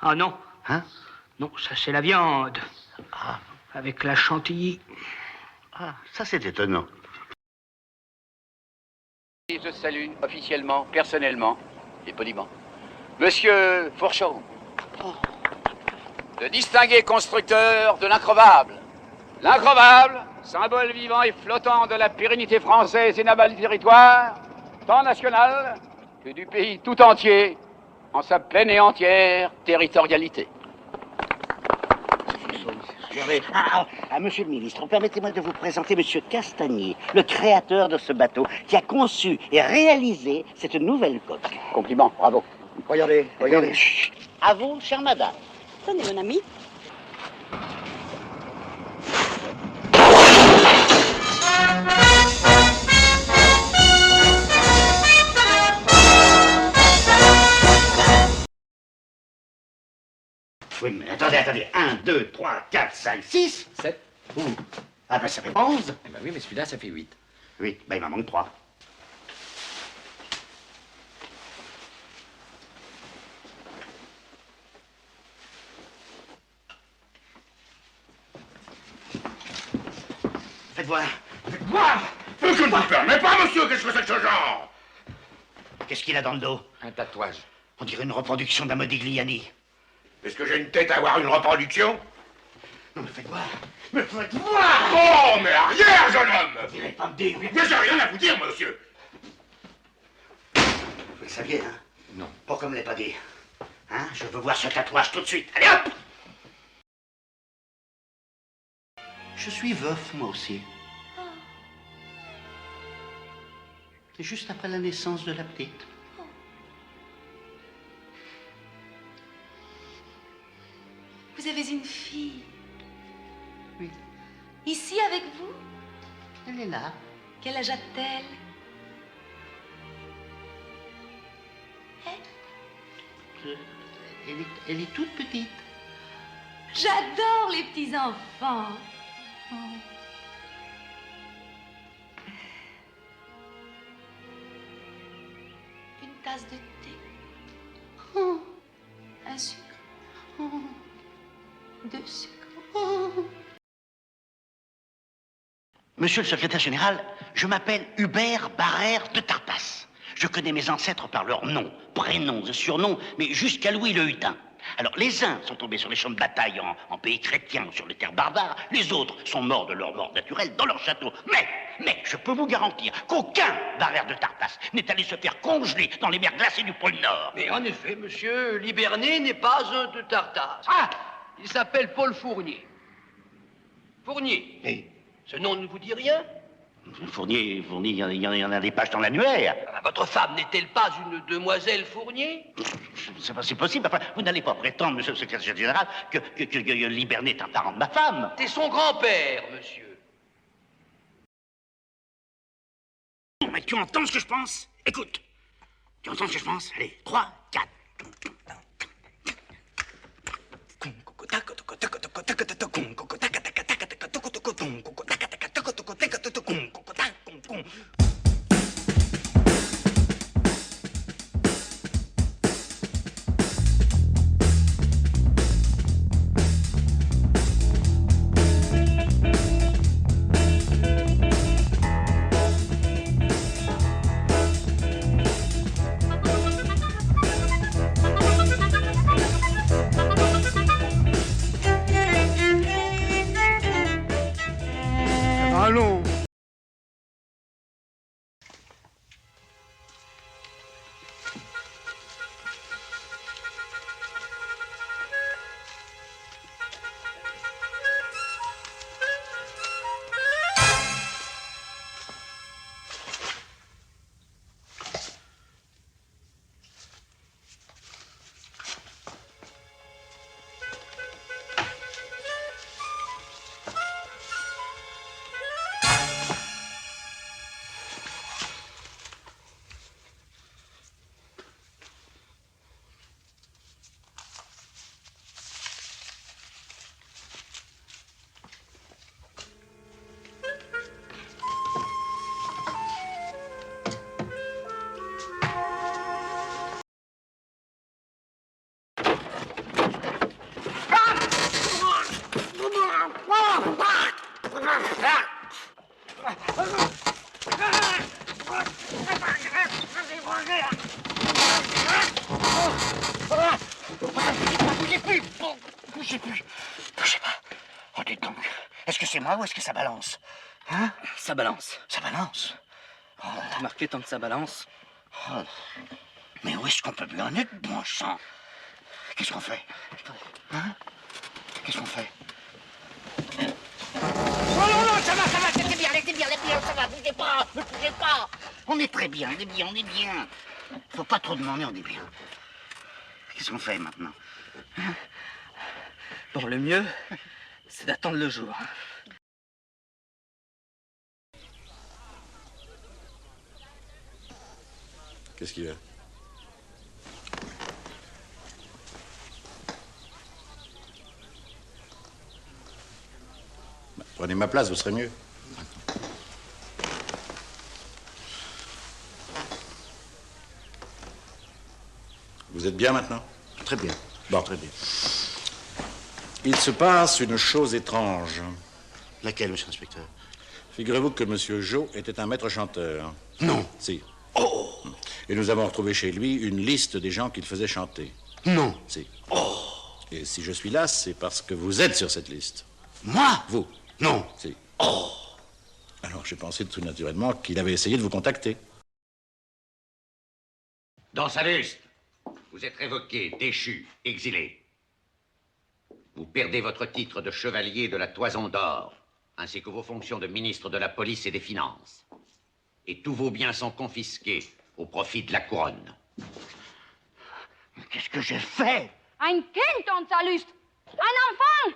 Ah non. Hein? Non, ça c'est la viande. Ah. Avec la chantilly. Ah, ça c'est étonnant. Je salue officiellement, personnellement et poliment Monsieur Fourchon, le distingué constructeur de l'increvable. L'increvable, symbole vivant et flottant de la pérennité française et navale du territoire, tant national que du pays tout entier, en sa pleine et entière territorialité. Monsieur le ministre, permettez-moi de vous présenter Monsieur Castagnier, le créateur de ce bateau, qui a conçu et réalisé cette nouvelle coque. Compliment, bravo. Regardez. À vous, chère madame. Tenez, mon ami. Oui, mais attendez. 1, 2, 3, 4, 5, 6. 7. Ah ben ça fait 11. Eh ben oui, mais celui-là, ça fait 8. Oui, ben il m'en manque 3. Faites voir. Je ne vous permets pas, monsieur. Qu'est-ce que c'est que ce genre? Qu'est-ce qu'il a dans le dos? Un tatouage. On dirait une reproduction de la Modigliani. Est-ce que j'ai une tête à avoir une reproduction? Non, mais faites voir. Mais faites voir. Oh, mais arrière, jeune homme! Vous n'irez pas me dire. Mais j'ai rien à vous dire, monsieur. Vous le saviez, hein? Non. Pourquoi me l'avez pas dit? Hein? Je veux voir ce tatouage tout de suite. Allez, hop! Je suis veuf, moi aussi. C'est juste après la naissance de la petite. Vous avez une fille. Oui. Ici avec vous? Elle est là. Quel âge a-t-elle? Elle est toute petite. J'adore les petits-enfants. Une tasse de thé. Un sucre. 2 sucres. Monsieur le secrétaire général, je m'appelle Hubert Barrère de Tartas. Je connais mes ancêtres par leurs noms, prénoms et surnoms, mais jusqu'à Louis le Hutin. Alors, les uns sont tombés sur les champs de bataille en pays chrétien, sur les terres barbares. Les autres sont morts de leur mort naturelle dans leur château. Mais, je peux vous garantir qu'aucun Barrère de Tartas n'est allé se faire congeler dans les mers glacées du pôle Nord. Mais en effet, monsieur, Libernet n'est pas un de Tartas. Ah! Il s'appelle Paul Fournier. Fournier. Oui. Ce nom ne vous dit rien? Fournier, il y en a des pages dans l'annuaire. Votre femme n'est-elle pas une demoiselle Fournier? C'est possible. Enfin, vous n'allez pas prétendre, monsieur le secrétaire général, que Libernet est un parent de ma femme. C'est son grand-père, monsieur. Mais tu entends ce que je pense? Écoute. Tu entends ce que je pense? Allez, 3, 4. Allons. Bougez plus! Bougez plus! Bougez pas! Oh, dites donc, est-ce que c'est moi ou est-ce que ça balance? Hein? Ça balance. Ça balance? Oh, Remarquez tant que ça balance. oh. Mais où est-ce qu'on peut bien en être, bon sang? Qu'est-ce qu'on fait? Hein? Qu'est-ce qu'on fait? Oh non, non, ça va, laissez bien, ça va, bougez pas, ne bougez pas. On est très bien, on est bien. Faut pas trop demander, on est bien. Qu'est-ce qu'on fait maintenant? Hein? Bon, le mieux, c'est d'attendre le jour. Qu'est-ce qu'il y a? Bah, prenez ma place, vous serez mieux. Vous êtes bien maintenant? Très bien. Bon, très bien. Il se passe une chose étrange. Laquelle, monsieur l'inspecteur? Figurez-vous que monsieur Jo était un maître chanteur. Non. Si. Oh! Et nous avons retrouvé chez lui une liste des gens qu'il faisait chanter. Non. Si. Oh! Et si je suis là, c'est parce que vous êtes sur cette liste. Moi? Vous? Non. Si. Oh! Alors j'ai pensé tout naturellement qu'il avait essayé de vous contacter. Dans sa liste, vous êtes révoqué, déchu, exilé. Vous perdez votre titre de chevalier de la Toison d'Or, ainsi que vos fonctions de ministre de la Police et des Finances. Et tous vos biens sont confisqués au profit de la couronne. Qu'est-ce que j'ai fait? Ein Kind und sa Lust. Un enfant.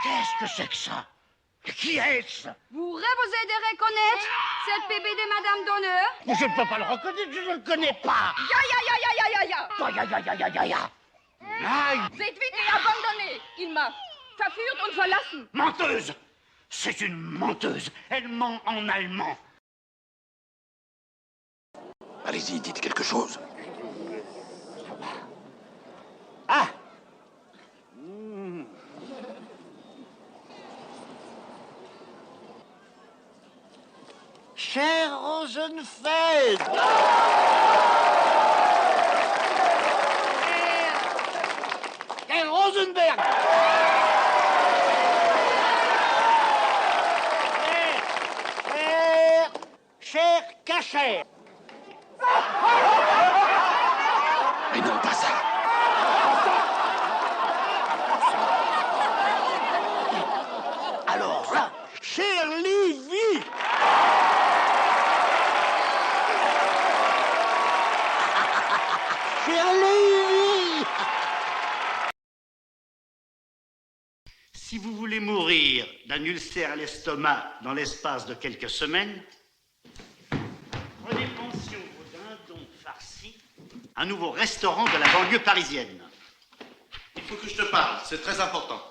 Qu'est-ce que c'est que ça? Qui est-ce? Vous aider à reconnaître cette bébé de Madame d'honneur? Mais je ne peux pas le reconnaître, je ne le connais pas. Ya. Nein! Seid vite et abandonné. Il m'a verführt und verlassen. Menteuse! C'est une menteuse. Elle ment en allemand. Allez-y, dites quelque chose. Ah! Cher Rosenfeld! Herr Rosenberg! Cher Cachet! Mais non, pas ça. Alors là, cher Lévy! Cher Lévy! Si vous voulez mourir d'un ulcère à l'estomac dans l'espace de quelques semaines, prenez pension au dindon farci, un nouveau restaurant de la banlieue parisienne. Il faut que je te parle, c'est très important.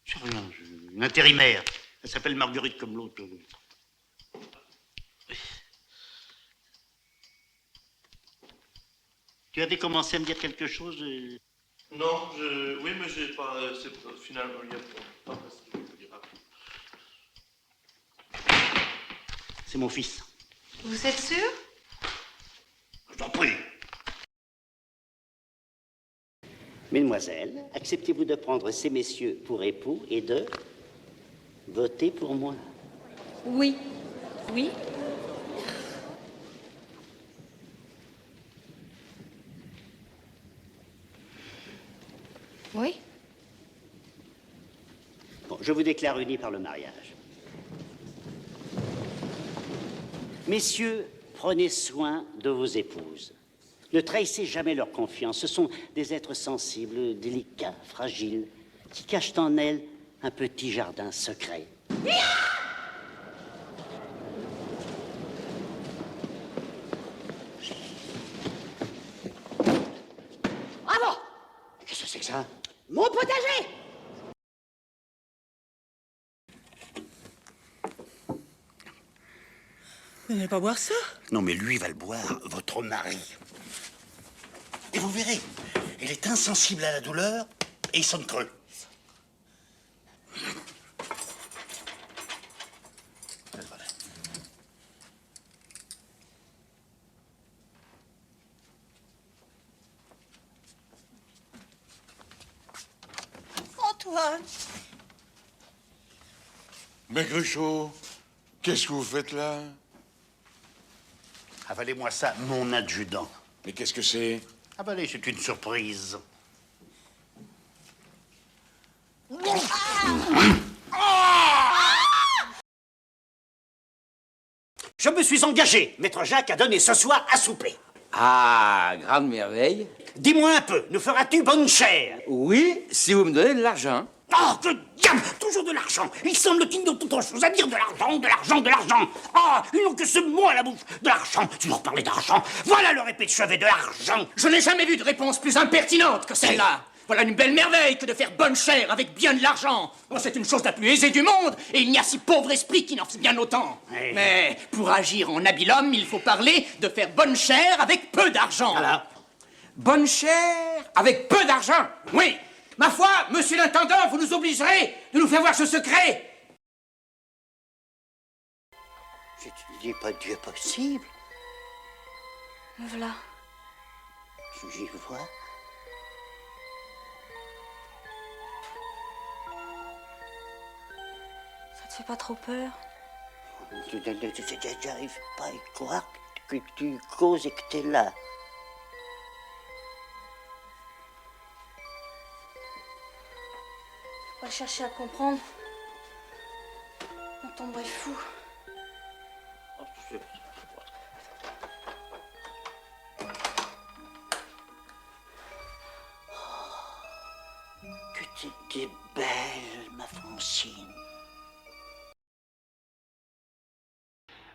C'est rien, une intérimaire. Elle s'appelle Marguerite comme l'autre. Tu avais commencé à me dire quelque chose? Non, oui, mais j'ai pas... finalement, il n'y a pas ce que je veux dire. C'est mon fils. Vous êtes sûr? Je t'en prie. Mesdemoiselles, acceptez-vous de prendre ces messieurs pour époux et de voter pour moi? Oui. Oui. Oui. Bon, je vous déclare unis par le mariage. Messieurs, prenez soin de vos épouses. Ne trahissez jamais leur confiance. Ce sont des êtres sensibles, délicats, fragiles, qui cachent en elles un petit jardin secret. Bravo! Qu'est-ce que c'est que ça? Mon potager! Vous n'allez pas boire ça? Non, mais lui va le boire, votre mari. Et vous verrez, il est insensible à la douleur et il sonne creux. Voilà. Antoine! Maigrichon, qu'est-ce que vous faites là? Avalez-moi ça, mon adjudant. Mais qu'est-ce que c'est? Avalez, c'est une surprise. Je me suis engagé, Maître Jacques, à donner ce soir à souper. Ah, grande merveille. Dis-moi un peu, nous feras-tu bonne chère? Oui, si vous me donnez de l'argent. Oh, que diable! Toujours de l'argent! Il semble qu'ils n'ont autre chose à dire de l'argent, de l'argent, de l'argent! Ah, ils n'ont que ce mot à la bouche! De l'argent! Tu leur parlais d'argent! Voilà leur épée de chevet, de l'argent! Je n'ai jamais vu de réponse plus impertinente que celle-là. Voilà une belle merveille que de faire bonne chère avec bien de l'argent. Oh, c'est une chose la plus aisée du monde, et il n'y a si pauvre esprit qui n'en fait bien autant. Oui. Mais pour agir en habile homme, il faut parler de faire bonne chère avec peu d'argent. Voilà. Bonne chère avec peu d'argent? Oui. Ma foi, monsieur l'intendant, vous nous obligerez de nous faire voir ce secret. Je ne dis pas Dieu possible. Me voilà. J'y vois. Ça te fait pas trop peur? J'arrive pas à y croire que tu causes et que t'es là. Faut pas chercher à comprendre. On tomberait fou. Que t'es belle, ma Francine.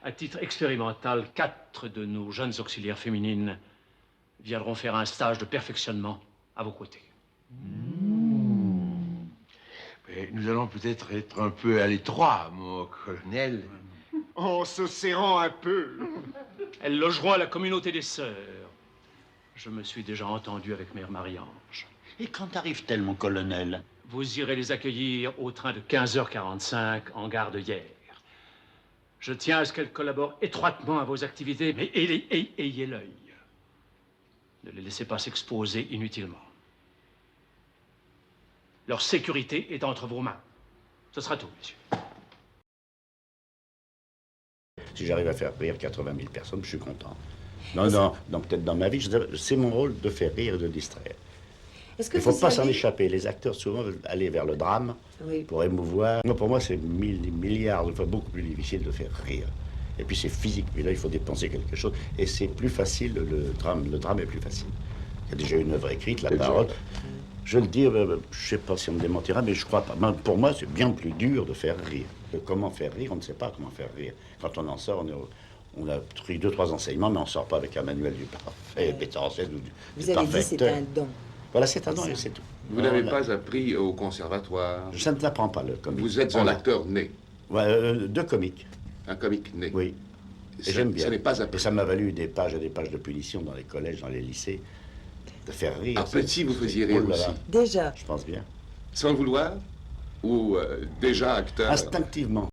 À titre expérimental, 4 de nos jeunes auxiliaires féminines viendront faire un stage de perfectionnement à vos côtés. Mais nous allons peut-être être un peu à l'étroit, mon colonel. En se serrant un peu. Elles logeront à la communauté des sœurs. Je me suis déjà entendu avec Mère Marie-Ange. Et quand arrive-t-elle, mon colonel? Vous irez les accueillir au train de 15h45 en gare de Hyères. Je tiens à ce qu'elles collaborent étroitement à vos activités, mais ayez l'œil. Ne les laissez pas s'exposer inutilement. Leur sécurité est entre vos mains. Ce sera tout, monsieur. Si j'arrive à faire rire 80 000 personnes, je suis content. Non, peut-être dans ma vie, c'est mon rôle de faire rire et de distraire. Il ne faut pas s'en échapper. Les acteurs, souvent, veulent aller vers le drame pour émouvoir. Moi, pour moi, c'est milliards de fois beaucoup plus difficile de faire rire. Et puis, c'est physique. Puis là, il faut dépenser quelque chose. Et c'est plus facile, le drame est plus facile. Il y a déjà une œuvre écrite, la parole. Je le dis, je ne sais pas si on me démentira, mais je crois pas. Pour moi, c'est bien plus dur de faire rire. Comment faire rire, on ne sait pas comment faire rire. Quand on en sort, on a pris 2-3 enseignements, mais on ne sort pas avec un manuel du parfait metteur en scène ou du Vous avez dit c'est un don. Voilà, c'est un don et c'est tout. Vous n'avez pas appris au conservatoire? Je ne t'apprends pas le comique. Vous êtes un acteur né? Ouais, de comique. Un comique né? Oui. Et j'aime bien. Ça n'est pas appris. Et ça m'a valu des pages et des pages de punition dans les collèges, dans les lycées, de faire rire. À petit, vous faisiez rire aussi? Déjà. Je pense bien. Sans le vouloir? Ou déjà acteur? Instinctivement.